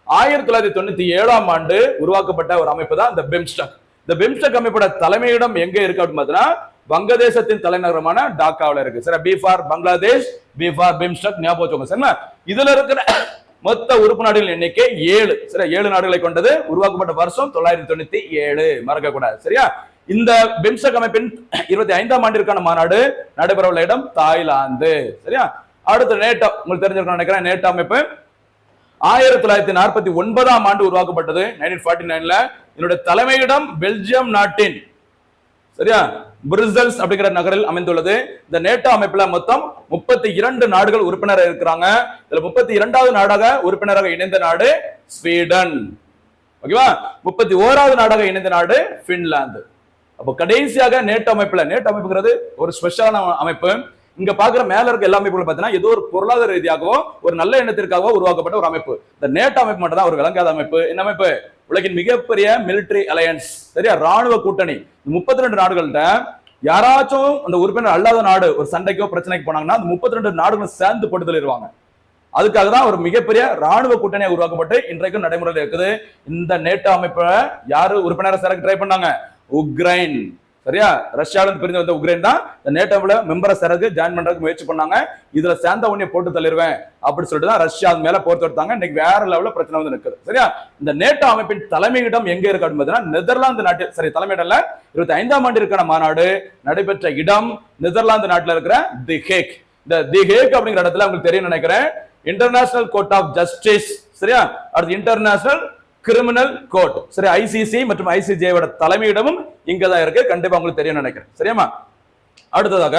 1997ஆம் ஆண்டு உருவாக்கப்பட்ட ஒரு அமைப்பு தான் இந்த பிம்ஸ்டெக். இந்த பிம்ஸ்டெக் அமைப்போட தலைமையிடம் எங்க இருக்கு அப்படின்னு பார்த்தீங்கன்னா வங்கதேசத்தின் தலைநகரமான டாக்காவில் இருக்கு. சரி, B for Bangladesh, B for BIMSTEC. ஞாபகம் வச்சுக்கோங்க. சரிங்களா? இதுல இருக்கிற மொத்த உறுப்பு நாடுகளின் எண்ணிக்கை 7. சரி, 7 நாடுகளை கொண்டது. உருவாக்கப்பட்ட வருஷம் 997. மறக்க கூடாது. சரியா? இந்த பிம்ஸ்டெக் அமைப்பின் 25ஆம் ஆண்டிற்கான மாநாடு நடைபெற உள்ள இடம் தாய்லாந்து. சரியா? அடுத்து நேட்டோ. உங்களுக்கு தெரிஞ்சிருக்கணும் நினைக்கிறேன். நேட்டோ அமைப்பு 1949ஆம் ஆண்டு உருவாக்கப்பட்டது. 1949ல இதனுடைய தலைமையிடம் பெல்ஜியம் நாட்டின் சரியா பிரசல்ஸ் அப்படிங்கிற நகரில் அமைந்துள்ளது. இந்த நேட்டோ அமைப்புல மொத்தம் 32 நாடுகள் உறுப்பினர் இருக்கிறாங்க. இதுல 32வது நாடாக உறுப்பினராக இணைந்த நாடு ஸ்வீடன். ஓகேவா? 31வது நாடாக இணைந்த நாடு பின்லாந்து. அப்போ கடைசியாக நேட்டோ அமைப்புல, நேட்டோ அமைப்புங்கிறது ஒரு ஸ்பெஷலான அமைப்பு. இங்க பாக்குற மேல இருக்க எல்லா அமைப்புகளும் பார்த்தீங்கன்னா ஏதோ ஒரு பொருளாதார ரீதியாகவோ ஒரு நல்ல எண்ணத்திற்காகவோ உருவாக்கப்பட்ட ஒரு அமைப்பு. இந்த நேட்டோ அமைப்பு மட்டும் தான் ஒரு விளங்காத அமைப்பு. என்ன அமைப்பு? உலகின் மிகப்பெரிய மிலிட்டரி அலையன்ஸ். சரியா? ராணுவ கூட்டணி. 32 நாடுகள்கிட்ட யாராச்சும் அந்த உறுப்பினர் அல்லாத நாடு ஒரு சண்டைக்கோ பிரச்சனைக்கு போனாங்கன்னா அந்த 32 நாடுகளும் சேர்ந்து போட்டு தள்ளிடுவாங்க. அதுக்காக தான் ஒரு மிகப்பெரிய ராணுவ கூட்டணியை உருவாக்கப்பட்டு இன்றைக்கும் நடைமுறையில் இருக்குது. இந்த நேட்டோ அமைப்பை யாரு உறுப்பினரை சேர ட்ரை பண்ணாங்க? உக்ரைன். சரியா? ரஷ்யாவில பிரிந்து வந்த உக்ரைன் தான் இந்த நேட்டோவில் மெம்பரை சேரக்கு ஜாயின் பண்றதுக்கு முயற்சி பண்ணாங்க. இதுல சேர்ந்த உடனே போட்டு தள்ளிடுவேன் அப்படின்னு சொல்லிட்டு தான் ரஷ்யா மேல போர் தொடுத்தாங்க. இன்னைக்கு வேற லெவலில் பிரச்சனை வந்து நிற்குது. சரியா? இந்த நேட்டோ அமைப்பின் தலைமையிடம் எங்க இருக்கு அப்படின்னு பார்த்தீங்கன்னா நெதர்லாந்து நாட்டில். சரி, தலைமையிடல 25ஆம் ஆண்டிற்கான மாநாடு நடைபெற்ற இடம் நெதர்லாந்து நாட்டில் இருக்கிற தி ஹேக். இந்த தி ஹேக் அப்படிங்கிற இடத்துல உங்களுக்கு தெரியும் நினைக்கிறேன். International Court of Justice. சரியா? அடுத்து இன்டர்நேஷனல் கிரிமினல் கோர்ட். சரி, ஐசிசி மற்றும் ஐசிஜேவோட தலைமையிடமும் இங்கதான் இருக்கு. கண்டிப்பா உங்களுக்கு தெரியும் நினைக்கிறேன். சரியாமா? அடுத்ததாக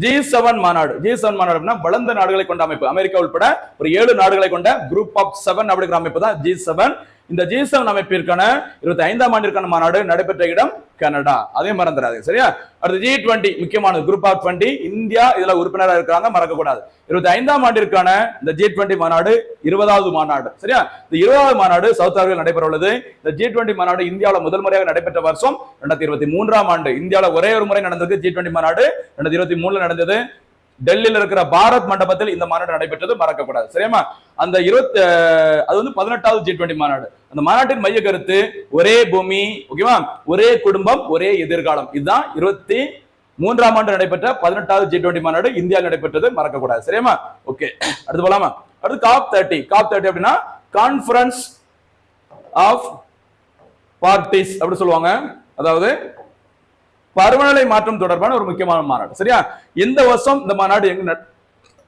G7 மாநாடு. G7 மாநாடு வளர்ந்த நாடுகளை கொண்ட அமைப்பு. அமெரிக்கா உட்பட ஒரு 7 நாடுகளை கொண்ட குரூப் ஆஃப் 7 அப்படிங்கிற அமைப்பு தான் G7. இந்த G7 அமைப்பிற்கான 25ஆம் ஆண்டிற்கான மாநாடு நடைபெற்ற இடம் கனடா. அதே மறந்துடாது. சரியா? அடுத்து G20 முக்கியமானது. குரூப் ஆஃப் 20 இந்தியா இதுல உறுப்பினராக இருக்கிறாங்க, மறக்க கூடாது. 25ஆம் ஆண்டிற்கான இந்த G20 மாநாடு 20வது மாநாடு. சரியா? இந்த 20வது மாநாடு சவுத் ஆப்பிரிக்காவில் நடைபெற உள்ளது. இந்த G20 மாநாடு இந்தியாவில் முதல் முறையாக நடைபெற்ற வருஷம் 2023ஆம் ஆண்டு. இந்தியாவில் ஒரே ஒரு முறை நடந்தது G20 மாநாடு 2023ல நடந்தது. டெல்லியில் இருக்கிற பாரத் மண்டபத்தில் இந்த மாநாடு நடைபெற்றது, மறக்க கூடாது. சரியா? அந்த அது வந்து 18வது G20 மாநாடு. அந்த மாநாட்டின் மைய கருத்து ஒரே பூமி, ஓகேவா, ஒரே குடும்பம், ஒரே எதிர்காலம். இதுதான் 23ஆம் ஆண்டு நடைபெற்ற 18வது G20 மாநாடு இந்தியாவில் நடைபெற்றது, மறக்க கூடாது. சரியா? ஓகே, அடுத்து போலாமா? அடுத்து COP30. COP30 அப்படின்னா கான்ஃபரன்ஸ் ஆஃப் பார்ட்டிஸ் அப்படி சொல்லுவாங்க. அதாவது பருவநிலை மாற்றம் தொடர்பான ஒரு முக்கியமான மாநாடு. சரியா? இந்த வருஷம் இந்த மாநாடு எங்க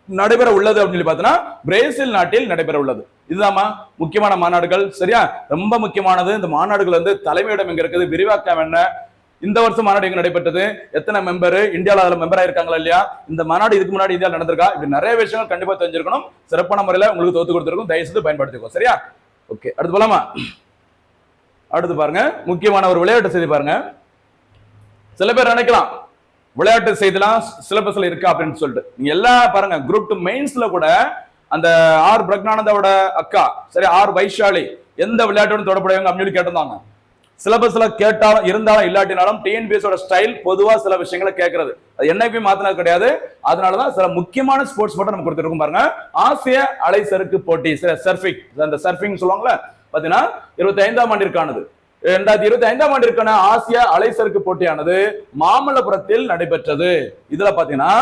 நடைபெற உள்ளது அப்படின்னு பார்த்தீங்கன்னா பிரேசில் நாட்டில் நடைபெற உள்ளது. இதுதாமா முக்கியமான மாநாடுகள். சரியா? ரொம்ப முக்கியமானது. இந்த மாநாடுகள் வந்து தலைமையிடம் எங்க இருக்குது, விரிவாக்கம் என்ன, இந்த வருஷம் மாநாடு எங்க நடைபெற்றது, எத்தனை மெம்பர், இந்தியாவில் அதுல மெம்பரா இருக்காங்களா இல்லையா, இந்த மாநாடு இதுக்கு முன்னாடி இந்தியாவில் நடந்திருக்கா, இப்படி நிறைய விஷயங்கள் கண்டிப்பா தெரிஞ்சிருக்கணும். சிறப்பான முறையில உங்களுக்கு தொகுத்து கொடுத்திருக்கும், தயவுசெய்து பயன்படுத்திக்கோ. சரியா? ஓகே, அடுத்து போலாமா? அடுத்து பாருங்க, முக்கியமான ஒரு விளையாட்டு செய்தி பாருங்க. சில பேர் நினைக்கலாம் விளையாட்டு செய்திலாம் சிலபஸ்ல இருக்கா அப்படின்னு சொல்லிட்டு. நீங்க எல்லாம் பாருங்க, குரூப் 2 மெயின்ஸ்ல கூட அந்த ஆர் பிரக்னானந்தாவோட அக்கா, சரி, ஆர் வைஷாலி எந்த விளையாட்டோட தொடர்புடையவங்க அப்படின்னு கேட்டிருந்தாங்க. சிலபஸ்ல கேட்டாலும் இருந்தாலும் இல்லாட்டினாலும் டிஎன்பிஎஸோட ஸ்டைல் பொதுவா சில விஷயங்களை கேட்கறது, அது என்னைக்குமே மாத்தினது கிடையாது. அதனாலதான் சில முக்கியமான ஸ்போர்ட்ஸ் மட்டும் நம்ம கொடுத்துருக்கோம் பாருங்க. ஆசிய அலை சறுக்கு போட்டி, சர்ஃபிங், அந்த சர்ஃபிங் சொல்லுவாங்கல்ல, பாத்தீங்கன்னா 25ஆம் ஆண்டிற்கானது. 2025ஆம் ஆண்டிற்கான ஆசிய அலைசறுக்கு போட்டியானது மாமல்லபுரத்தில் நடைபெற்றது. இதுல பாத்தீங்கன்னா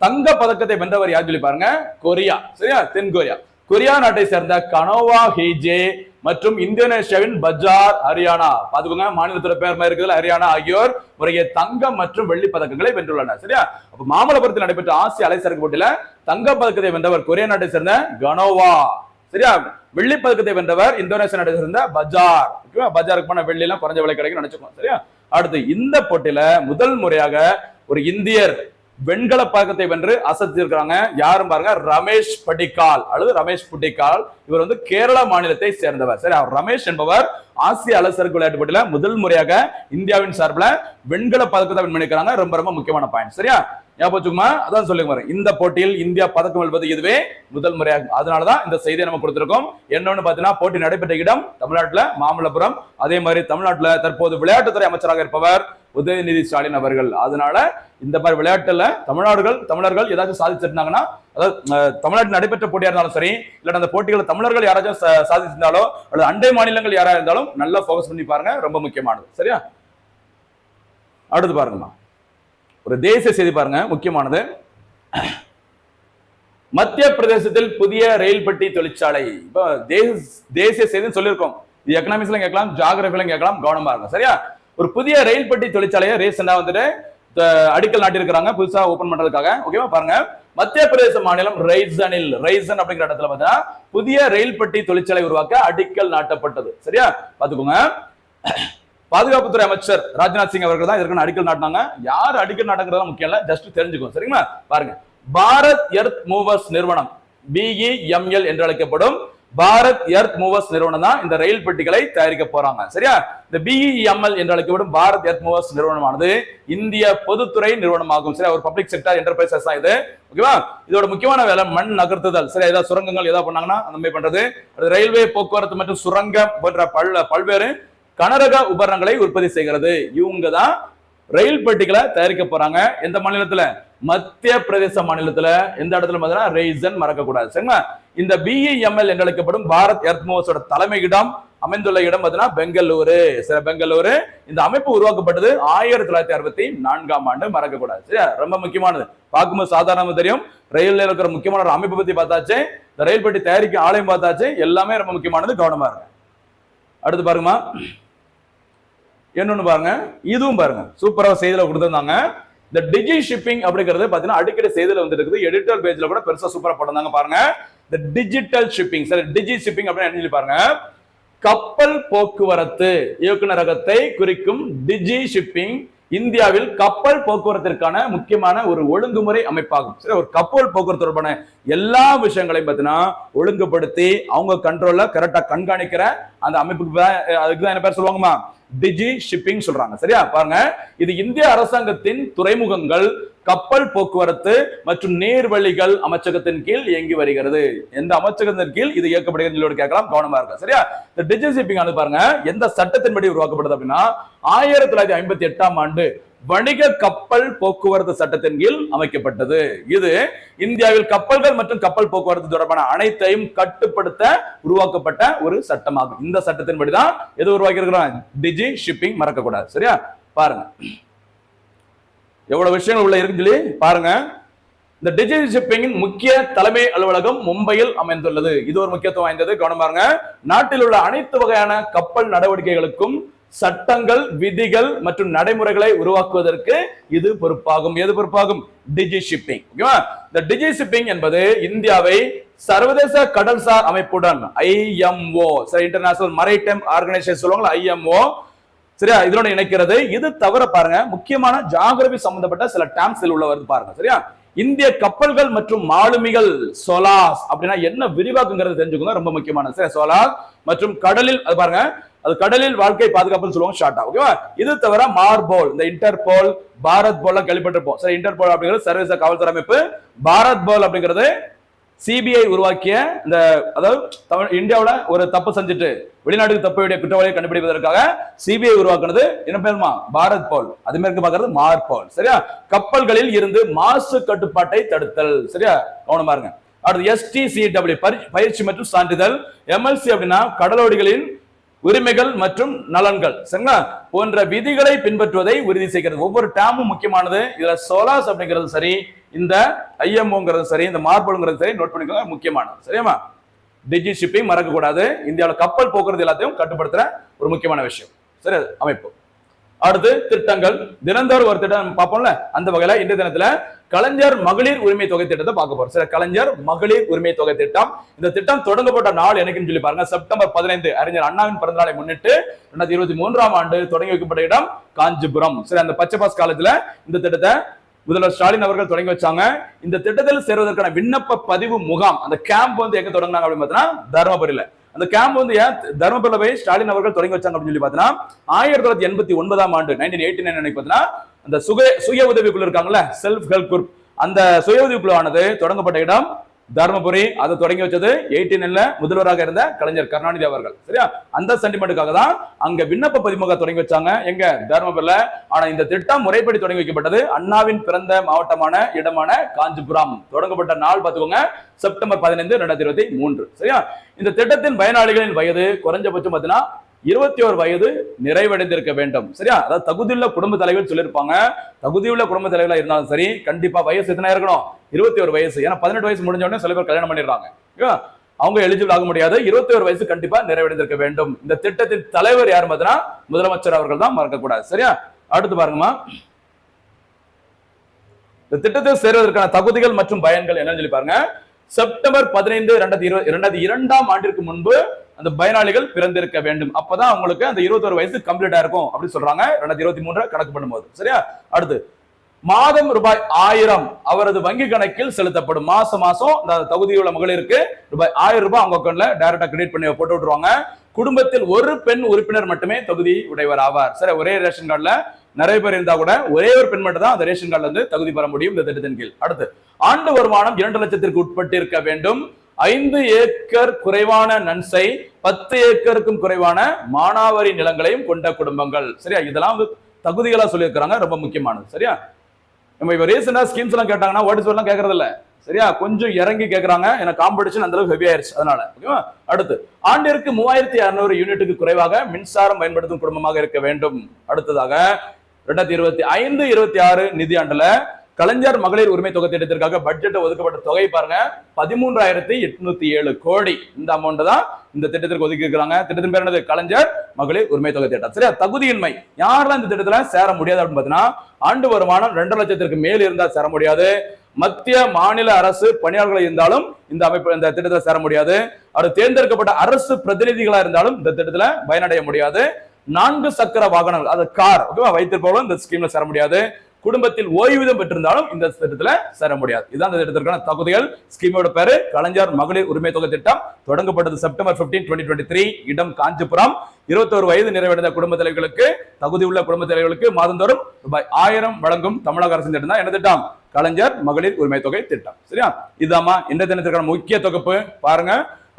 தங்க பதக்கத்தை வென்றவர் யார் சொல்லி பாருங்க, கொரியா, சரியா, தென் கொரியா. கொரியா நாட்டை சேர்ந்த கனோவா ஹெய்ஜே மற்றும் இந்தோனேஷியாவின் பஜார் ஹரியானா, பாத்துக்கோங்க மாநிலத்தோட பேர் இருக்குதுல, ஹரியானா ஆகியோர் முறையே தங்கம் மற்றும் வெள்ளி பதக்கங்களை வென்றுள்ளனர். சரியா, அப்ப மாமல்லபுரத்தில் நடைபெற்ற ஆசிய அலைசறுக்கு போட்டியில தங்க பதக்கத்தை வென்றவர் கொரியா நாட்டை சேர்ந்த கனோவா, சரியா. வெள்ளி பதக்கத்தை வென்றவர் இந்தோனேஷியா நாட்டை சேர்ந்த பஜார். பஜாருக்கு போன வெள்ளி எல்லாம் குறைஞ்ச விலை கிடைக்கும் நினைச்சுக்கோங்க, சரியா. அடுத்து இந்த போட்டியில முதல் முறையாக ஒரு இந்தியர் வெண்கல பதக்கத்தை வென்று அசத்திருக்கிறாங்க. யாரும் பாருங்க, ரமேஷ் படிக்கால் அல்லது ரமேஷ் புட்டிக்கால். இவர் வந்து கேரளா மாநிலத்தை சேர்ந்தவர். சரி, ரமேஷ் என்பவர் ஆசிய அலைசறுக்கு விளையாட்டு போட்டியில முதல் முறையாக இந்தியாவின் சார்பில் வெண்கல பதக்கத்தை வின் பண்ணிக்கிறாங்க. ரொம்ப ரொம்ப முக்கியமான பாயிண்ட், சரியா. ஞாபகம் அதான் சொல்லுங்க, இந்த போட்டியில் இந்தியா பதக்கம் வெல்வது இதுவே முதல் முறையாகும். அதனாலதான் இந்த செய்தியை நம்ம கொடுத்திருக்கோம். என்னன்னு பாத்தீங்கன்னா, போட்டி நடைபெற்ற இடம் தமிழ்நாட்டுல மாமல்லபுரம். அதே மாதிரி தமிழ்நாட்டுல தற்போது விளையாட்டுத்துறை அமைச்சராக இருப்பவர் உதயநிதி ஸ்டாலின் அவர்கள். அதனால இந்த மாதிரி விளையாட்டுல தமிழர்கள் ஏதாச்சும் சாதிச்சிருந்தாங்கன்னா, அதாவது தமிழ்நாட்டில் நடைபெற்ற போட்டியா இருந்தாலும் சரி, இல்ல அந்த போட்டிகளை தமிழர்கள் யாராச்சும் சாதிச்சிருந்தாலோ அல்லது அண்டை மாநிலங்கள் யாரா இருந்தாலும் நல்லா போக்கஸ் பண்ணி பாருங்க, ரொம்ப முக்கியமானது, சரியா. அடுத்து பாருங்கம்மா, ஒரு தேசிய செய்தி பாருங்க, முக்கியமானது. மத்திய பிரதேசத்தில் புதிய ரயில் பெட்டி தொழிற்சாலை. இப்போ தேசிய செய்தின்னு சொல்லியிருக்கோம். இது எக்கனாமிக்ஸ்ல கேட்கலாம், ஜியோகிராஃபில கேட்கலாம், கவனமா இருக்கும், சரியா. ஒரு புதிய ரயில் பெட்டி தொழிற்சாலையை ரீசெண்டா வந்துட்டு அடிக்கல் நாட்டியிருக்கிறாங்க, புதுசா ஓபன் பண்றதுக்காக. ஓகேவா, பாருங்க. மத்திய பிரதேச மாநிலம் ரைசன் அப்படிங்கிற இடத்துல பார்த்தா புதிய ரயில் பெட்டி தொழிற்சாலை உருவாக்க அடிக்கல் நாட்டப்பட்டது, சரியா. பாத்துக்கோங்க, பாதுகாப்புத்துறை அமைச்சர் ராஜ்நாத் சிங் அவர்கள் தான் இதற்கு அடிக்கல் நாட்டினாங்க. யார் அடிக்கல் நாட்டுங்கிறதா முக்கியம் இல்ல, ஜஸ்ட் தெரிஞ்சுக்கோ, சரிங்களா. பாருங்க, பாரத் எர்த் மூவர்ஸ் நிறுவனம், BEML என்று அழைக்கப்படும் பாரத் எர்த் மூவர்ஸ் நிறுவனம் தான் இந்த ரயில் பெட்டிகளை தயாரிக்க போறாங்க, சரியா. இந்த BEML என்று அழைக்கப்படும் பாரத் எர்த் மூவர்ஸ் நிறுவனமானது இந்திய பொதுத்துறை நிறுவனமாகும், சரியா. ஒரு பப்ளிக் செக்டர் என்டர்பிரைசஸ் தான் இது, ஓகேவா. இதோட முக்கியமான வேலை மண் நகர்த்துதல், சரியா. ஏதாவது சுரங்கங்கள் ஏதாவது பண்ணாங்கன்னா அந்த மாதிரி பண்றது, ரயில்வே போக்குவரத்து மற்றும் சுரங்கம் போன்ற பல்வேறு கனரக உபகரணங்களை உற்பத்தி செய்கிறது. இவங்க தான் ரயில் பெட்டிகளை தயாரிக்க போறாங்க. எந்த மாநிலத்துல? மத்திய பிரதேச மாநிலத்துல. எந்த இடத்துல பார்த்தீங்கன்னா ரைசன், மறக்க கூடாது, சரிங்களா. இந்த BEML என்று அழைக்கப்படும் பாரத் எர்த் மூவர்ஸோட தலைமையிடம் அமைந்துள்ள இடம் பார்த்தீங்கன்னா பெங்களூரு, சரி, பெங்களூரு. இந்த அமைப்பு உருவாக்கப்பட்டது 1964ஆம் ஆண்டு, மறக்க கூடாது, சரியா. ரொம்ப முக்கியமானது, பார்க்கும்போது சாதாரணமா தெரியும். ரயில்ல இருக்கிற முக்கியமான ஒரு அமைப்பு பத்தி பார்த்தாச்சு, இந்த ரயில் பெட்டி தயாரிக்கும் ஆலயம் பார்த்தாச்சு, எல்லாமே ரொம்ப முக்கியமானது, கவனமா இருக்கு. அடுத்து பாருங்கம்மா, என்னன்னு பாருங்க, இதுவும் பாருங்க, சூப்பரா செய்தியில கொடுத்திருந்தாங்க. இந்த டிஜி ஷிப்பிங் அப்படிங்கிறது பாத்தீங்கன்னா அடிக்கடி செய்தியில வந்து இருக்குது, எடிட்டர் பேஜ்ல கூட பெருசா சூப்பரா போட்டிருந்தாங்க பாருங்க. இந்த டிஜிட்டல் ஷிப்பிங், சரி, டிஜி ஷிப்பிங் அப்படின்னு சொல்லி பாருங்க. கப்பல் போக்குவரத்து இயக்குநரகத்தை குறிக்கும் டிஜி ஷிப்பிங் இந்தியாவில் கப்பல் போக்குவரத்திற்கான முக்கியமான ஒரு ஒழுங்குமுறை அமைப்பாகும், சரி. ஒரு கப்பல் போக்குவரத்து தொடர்பான எல்லா விஷயங்களையும் பார்த்தீங்கன்னா ஒழுங்குபடுத்தி அவங்க கண்ட்ரோல்ல கரெக்டா கண்காணிக்கிற அந்த அமைப்புக்கு அதுக்குதான் என்ன பேர் சொல்லுவாங்கம்மா, டிஜி ஷிப்பிங் சொல்றாங்க, சரியா. பாருங்க, இது இந்திய அரசாங்கத்தின் துறைமுகங்கள், கப்பல் போக்குவரத்து மற்றும் நீர்வழிகள் அமைச்சகத்தின் கீழ் இயங்கி வருகிறது. எந்த அமைச்சகத்தின் கீழ் இது இயக்கப்படுகிறது கேட்கலாம், கவனமா இருக்கு, சரியா. இந்த டிஜி ஷிப்பிங் ஆனது பாருங்க எந்த சட்டத்தின்படி உருவாக்கப்படுது அப்படின்னா 1958ஆம் ஆண்டு வணிக கப்பல் போக்குவரத்து சட்டத்தின் கீழ் அமைக்கப்பட்டது. இது இந்தியாவில் கப்பல்கள் மற்றும் கப்பல் போக்குவரத்து தொடர்பான அனைத்தையும் கட்டுப்படுத்த உருவாக்கப்பட்ட ஒரு சட்டமாகும். இந்த சட்டத்தின்படிதான் எது உருவாக்கி இருக்கிறோம், டிஜி ஷிப்பிங், மறக்க கூடாது, சரியா. பாருங்க எவ்வளவு விஷயங்கள் உள்ள இருக்குன்னு சொல்லி பாருங்க. இந்த டிஜி ஷிப்பிங்கின் முக்கிய தலைமை அலுவலகம் மும்பையில் அமைந்துள்ளது. இது ஒரு முக்கியத்துவம் வாய்ந்தது, கவனம் பாருங்க. நாட்டில் உள்ள அனைத்து வகையான கப்பல் நடவடிக்கைகளுக்கும் சட்டங்கள், விதிகள் மற்றும் நடைமுறைகளை உருவாக்குவதற்கு இது பொறுப்பாகும். எது பொறுப்பாகும்? டிஜி ஷிப்பிங், ஓகேவா. இந்த டிஜி ஷிப்பிங் என்பது இந்தியாவை சர்வதேச கடல்சார் அமைப்புடன் IMO, சரி, இன்டர்நேஷனல் மரைடைம் ஆர்கனைசேஷன் சொல்லுவாங்க, IMO, சரியா, இதோட இணைக்கிறது. இது தவிர பாருங்க முக்கியமான ஜியோகிராபி சம்பந்தப்பட்ட சில டேர்ம்ஸ் உள்ள வருது பாருங்க, சரியா. இந்திய கப்பல்கள் மற்றும் மாலுமிகள், சோலாஸ் அப்படின்னா என்ன விரிவாக்குங்கிறது தெரிஞ்சுக்கோங்க, ரொம்ப முக்கியமான, சரி. சோலாஸ் மற்றும் கடலில் அது பாருங்க, அது கடலில் வாழ்க்கை பாதுகாப்புன்னு சொல்லுவாங்க ஷார்ட்டா. ஓகேவா? இது தவிர மார்போல், இந்த இன்டர்போல், பாரத் போல் கேள்விப்பட்டிருப்போம். சரி, இன்டர்போல் அப்படிங்கிறது சர்வதேச காவல்துறை அமைப்பு. பாரத் போல் அப்படிங்கிறது சிபிஐ உருவாக்கிய இந்த, அதாவது இந்தியாவில் ஒரு தப்பு செஞ்சுட்டு வெளிநாட்டுக்கு தப்பு குற்றவாளியை கண்டுபிடிப்பதற்காக சிபிஐ உருவாக்குனது என்ன பேருமா? பாரத் போல். அது மாதிரி பாக்குறது மார்போல். சரியா? கப்பல்களில் இருந்து மாசு கட்டுப்பாட்டை தடுத்தல். சரியா? கவனமா இருங்க. அடுத்து STCW பயிற்சி மற்றும் சான்றிதழ். MLC அப்படின்னா கடலோடிகளின் உரிமைகள் மற்றும் நலன்கள். சரிங்களா? போன்ற விதிகளை பின்பற்றுவதை உறுதி செய்கிறது. ஒவ்வொரு டேமும் முக்கியமானது. இதுல சோலாஸ் அப்படிங்கிறது சரி, இந்த IMOங்கிறது சரி, இந்த மார்போல்ங்கிறது சரி, நோட் பண்ணிக்கோங்க, முக்கியமானது. சரியாமா? டிஜி ஷிப்பிங் மறக்க கூடாது. இந்தியாவில் கப்பல் போக்குவரத்து எல்லாத்தையும் கட்டுப்படுத்துற ஒரு முக்கியமான விஷயம். சரி, அமைப்பு. அடுத்து திட்டங்கள். தினந்தோறும் ஒரு திட்டம் பார்ப்போம்ல, அந்த வகையில இந்த தினத்துல கலைஞர் மகளிர் உரிமை தொகை திட்டத்தை பார்க்க போறோம். சரி, கலைஞர் மகளிர் உரிமை தொகை திட்டம். இந்த திட்டம் தொடங்கப்பட்ட நாள் என்னைக்குன்னு சொல்லி பாருங்க. செப்டம்பர் 15 அறிஞர் அண்ணாவின் பிறந்த நாளை முன்னிட்டு 2023ஆம் ஆண்டு தொடங்கி வைக்கப்பட்ட இடம் காஞ்சிபுரம். சரி, அந்த பச்சை பாஸ் காலத்துல இந்த திட்டத்தை முதல்வர் ஸ்டாலின் அவர்கள் தொடங்கி வச்சாங்க. இந்த திட்டத்தில் சேர்வதற்கான விண்ணப்ப பதிவு முகாம், அந்த கேம்ப் வந்து எங்க தொடங்கினாங்க அப்படின்னு பார்த்தீங்கன்னா தருமபுரியில. அந்த கேம்ப் வந்து ஏன் தர்மபுரியில போய் ஸ்டாலின் அவர்கள் தொடங்கி வச்சாங்க அப்படின்னு சொல்லி பார்த்தீங்கன்னா 1989ஆம் ஆண்டு 1989 பார்த்தீங்கன்னா அந்த சுய உதவிக்குழு இருக்காங்கல்ல, செல்ஃப் ஹெல்ப் குரூப், அந்த சுய உதவி குழுவானது தொடங்கப்பட்ட இடம் தர்மபுரி. அதை தொடங்கி வச்சது 89ல முதல்வராக இருந்த கலைஞர் கருணாநிதி அவர்கள். சரியா? அந்த சென்டிமெண்ட்டுக்காக தான் அங்க விண்ணப்ப பதிமுக தொடங்கி வச்சாங்க. எங்க? தர்மபுரியில. ஆனா இந்த திட்டம் முறைப்படி தொடங்கி வைக்கப்பட்டது அண்ணாவின் பிறந்த மாவட்டமான இடமான காஞ்சிபுரம். தொடங்கப்பட்ட நாள் பார்த்துக்கோங்க, செப்டம்பர் 15, 2023. சரியா? இந்த திட்டத்தின் பயனாளிகளின் வயது குறைஞ்சபட்சம் பார்த்தீங்கன்னா 21 வயது நிறைவடைந்திருக்க வேண்டும். சரியா? அதாவது தகுதியுள்ள குடும்ப தலைவர் சொல்லியிருப்பாங்க. தகுதியுள்ள குடும்ப தலைவர்களா இருந்தாலும் சரி, கண்டிப்பா வயசு எத்தனை இருக்கணும்? 21 வயசு. ஏன்னா 18 வயசு முடிஞ்ச உடனே சில பேர் கல்யாணம் பண்ணிடுறாங்க. அவங்க எலிஜிபிள் ஆக முடியாது. 21 வயசு கண்டிப்பா நிறைவடைந்திருக்க வேண்டும். இந்த திட்டத்தின் தலைவர் யார் பார்த்தீங்கன்னா முதலமைச்சர் அவர்கள் தான், மறக்கக்கூடாது. சரியா? அடுத்து பாருங்கம்மா, இந்த திட்டத்தில் சேர்வதற்கான தகுதிகள் மற்றும் பயன்கள் என்னன்னு சொல்லி பாருங்க. செப்டம்பர் 15, 2002ஆம் ஆண்டிற்கு முன்பு அந்த பயனாளிகள் பிறந்திருக்க வேண்டும். அப்பதான் உங்களுக்கு அந்த 21 வயசு கம்ப்ளீட்டா இருக்கும் அப்படி சொல்றாங்க 2023 கணக்கு பண்ணும்போது. சரியா? அடுத்து மாதம் ரூபாய் 1000 அவரது வங்கி கணக்கில் செலுத்தப்படும். மாசம் இந்த தகுதியுள்ள மகளிருக்கு ரூபாய் 1000 அவங்க அக்கௌண்ட்ல டைரக்டா கிரெடிட் பண்ணி போட்டு விட்டுருவாங்க. குடும்பத்தில் ஒரு பெண் உறுப்பினர் மட்டுமே தகுதி உடையவர் ஆவார். சரி, ஒரே ரேஷன் கார்டுல நிறைய பேர் இருந்தா கூட ஒரே ஒரு பெண் மட்டும் தான் அந்த ரேஷன் கார்டுல இருந்து தகுதி பெற முடியும் இந்த திட்டத்தின் கீழ். அடுத்து ஆண்டு வருமானம் 2 லட்சத்திற்கு உட்பட்டு இருக்க வேண்டும். 5 ஏக்கர் குறைவான நன்சை, 10 ஏக்கருக்கும் குறைவான மானாவாரி நிலங்களையும் கொண்ட குடும்பங்கள். சரியா? இதெல்லாம் வந்து தகுதிகளா சொல்லியிருக்கிறாங்க, ரொம்ப முக்கியமானது. சரியா? நம்ம இப்ப ரீசெண்டா ஸ்கீம்ஸ் எல்லாம் கேட்டாங்கன்னா வாட் எல்லாம் கேட்கறது இல்ல. சரியா? கொஞ்சம் இறங்கி கேட்கறாங்க, ஏன்னா காம்படிஷன் அந்த அளவுக்கு ஹெவி ஆயிருச்சு. அதனால ஓகேவா? அடுத்து ஆண்டிற்கு 3600 யூனிட்டுக்கு குறைவாக மின்சாரம் பயன்படுத்தும் குடும்பமாக இருக்க வேண்டும். அடுத்ததாக 2025-26 நிதியாண்டுல கலைஞர் மகளிர் உரிமை தொகை திட்டத்திற்காக பட்ஜெட் ஒதுக்கப்பட்ட தொகை பாருங்க 13,807 கோடி. இந்த அமௌண்ட் தான் இந்த திட்டத்திற்கு ஒதுக்கி இருக்கிறாங்க. திட்டத்தின் பேர் என்னது? கலைஞர் மகளிர் உரிமை தொகை திட்டம். சரியா? தகுதியின்மை யாரெல்லாம் இந்த திட்டத்துல சேர முடியாது அப்படின்னு பாத்தீங்கன்னா, ஆண்டு வருமானம் 2 லட்சத்திற்கு மேல் இருந்தா சேர முடியாது. மத்திய மாநில அரசு பணியாளர்கள் இருந்தாலும் இந்த அமைப்பு இந்த திட்டத்தில் சேர முடியாது. அவர் தேர்ந்தெடுக்கப்பட்ட அரசு பிரதிநிதிகளா இருந்தாலும் இந்த திட்டத்துல பயனடைய முடியாது. 4 சக்கர வாகனங்கள், அது கார் ஓகேவா வைத்திருப்பவர்களும் இந்த ஸ்கீம்ல சேர முடியாது. குடும்பத்தில் ஓய்வூதியம் பெற்றிருந்தாலும் இந்த திட்டத்துல சேர முடியாது. இதுதான் இந்த திட்டத்திற்கான தகுதிகள். ஸ்கீமோட பேரு கலைஞர் மகளிர் உரிமை தொகை திட்டம். தொடங்கப்பட்டது செப்டம்பர் 15, 2023. இடம் காஞ்சிபுரம். 21 வயது நிறைவடைந்த குடும்ப தலைவர்களுக்கு, தகுதி உள்ள குடும்ப தலைவர்களுக்கு மாதந்தோறும் ரூபாய் 1000 வழங்கும் தமிழக அரசின் திட்டம் தான் என்ன திட்டம்? கலைஞர் மகளிர் உரிமை தொகை திட்டம். சரியா? இதாமா இந்த தினத்திற்கான முக்கிய தொகுப்பு. பாருங்க,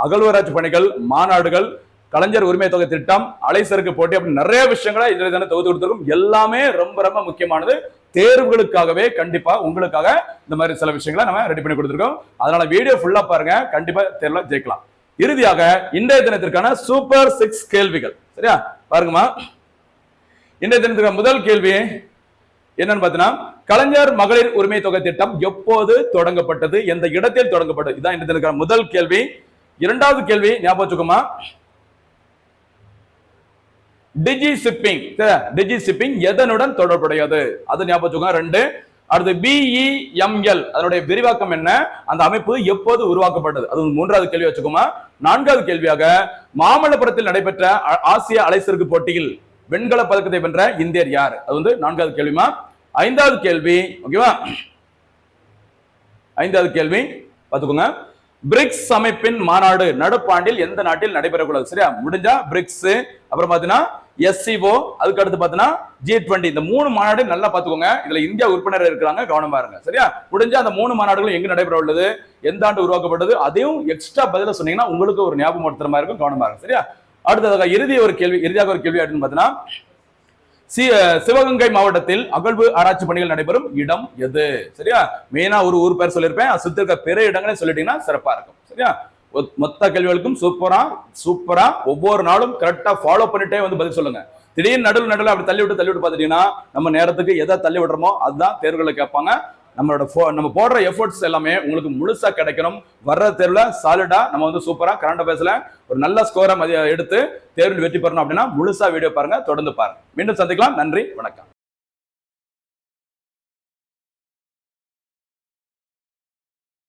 அகழ்வாராய்ச்சி பணிகள், மாநாடுகள், கலைஞர் உரிமை தொகை திட்டம், அலைசருக்கு போட்டி, அப்படி நிறைய விஷயங்களை இதில் தானே தொகுத்து கொடுத்திருக்கும். எல்லாமே ரொம்ப ரொம்ப முக்கியமானது. தேர்வுகளுக்காகவே கண்டிப்பா உங்களுக்காக இந்த மாதிரி சில விஷயங்களை நம்ம ரெடி பண்ணி கொடுத்திருக்கோம். அதனால வீடியோ ஃபுல்லா பாருங்க, கண்டிப்பா தேர்வுல ஜெயிக்கலாம். இறுதியாக இன்றைய தினத்திற்கான சூப்பர் 6 கேள்விகள். சரியா? பாருங்கம்மா, இன்றைய தினத்திற்கான முதல் கேள்வி என்னன்னு பாத்தீங்கன்னா, கலைஞர் மகளிர் உரிமை தொகை திட்டம் எப்போது தொடங்கப்பட்டது, எந்த இடத்தில் தொடங்கப்பட்டது? இதுதான் இன்றைய தினத்திற்கான முதல் கேள்வி. இரண்டாவது கேள்வி ஞாபகம் வச்சுக்கோமா, டிஜி ஷிப்பிங் எதனுடன் தொடர்புடையது? அது ஞாபகம் வச்சுக்கோங்க. 2. அடுத்து BEML அதனுடைய விரிவாக்கம் என்ன, அந்த அமைப்பு எப்போது உருவாக்கப்பட்டது? அது 3வது கேள்வி வச்சுக்கோமா. 4வது கேள்வியாக மாமல்லபுரத்தில் நடைபெற்ற ஆசிய அலைசருக்கு போட்டியில் வெண்கல பதக்கத்தை வென்ற இந்தியர் யார்? அது வந்து 4வது கேள்விமா. 5வது கேள்வி ஓகேவா, 5வது கேள்வி பாத்துக்கோங்க. பிரிக்ஸ் அமைப்பின் மாநாடு நடப்பாண்டில் எந்த நாட்டில் நடைபெறக்கூடாது? சரியா? முடிஞ்சா பிரிக்ஸ், அப்புறம் பாத்தீங்கன்னா SCO, அதுக்கு அடுத்து பாத்தீங்கன்னா G20, இந்த 3 மாநாடு நல்லா பாத்துக்கோங்க. இதுல இந்தியா உறுப்பினர் இருக்கிறாங்க, கவனமா இருங்க. சரியா? முடிஞ்சா அந்த 3 மாநாடுகளும் எங்க நடைபெற உள்ளது, எந்த ஆண்டு உருவாக்கப்பட்டது, அதையும் எக்ஸ்ட்ரா பதில சொன்னீங்கன்னா உங்களுக்கு ஒரு ஞாபகம் படுத்துற மாதிரி இருக்கும், கவனமா இருங்க. சரியா? அடுத்ததாக இறுதியாக ஒரு கேள்வி அப்படின்னு பாத்தீங்கன்னா, சிவகங்கை மாவட்டத்தில் அகழ்வு ஆராய்ச்சி பணிகள் நடைபெறும் இடம் எது? சரியா? மெயினா ஒரு ஊர் பேர் சொல்லியிருப்பேன், அது சுத்தி இருக்க பிற இடங்களை சொல்லிட்டீங்கன்னா சிறப்பா இருக்கும். சரியா? மொத்த கேள்விகளுக்கும் சூப்பரா ஒவ்வொரு நாளும் கரெக்டா ஃபாலோ பண்ணிட்டே வந்து பதில் சொல்லுங்க. திடீர்னு நடுவில் அப்படி தள்ளி விட்டு பாத்துட்டீங்கன்னா நம்ம நேரத்துக்கு எதை தள்ளி விடுறோமோ அதுதான் தேர்வுகளை கேட்பாங்க. நம்ம போடுற எஃபர்ட்ஸ் எல்லாமே உங்களுக்கு முழுசா கிடைக்கணும். வர்ற தேர்வுல சாலிடா நம்ம வந்து சூப்பரா கரண்ட் அஃபேர்ஸ்ல ஒரு நல்ல ஸ்கோரை எடுத்து தேர்வில் வெற்றி பெறணும் அப்படின்னா முழுசா வீடியோ பாருங்க, தொடர்ந்து பாருங்க. மீண்டும் சந்திக்கலாம். நன்றி, வணக்கம்.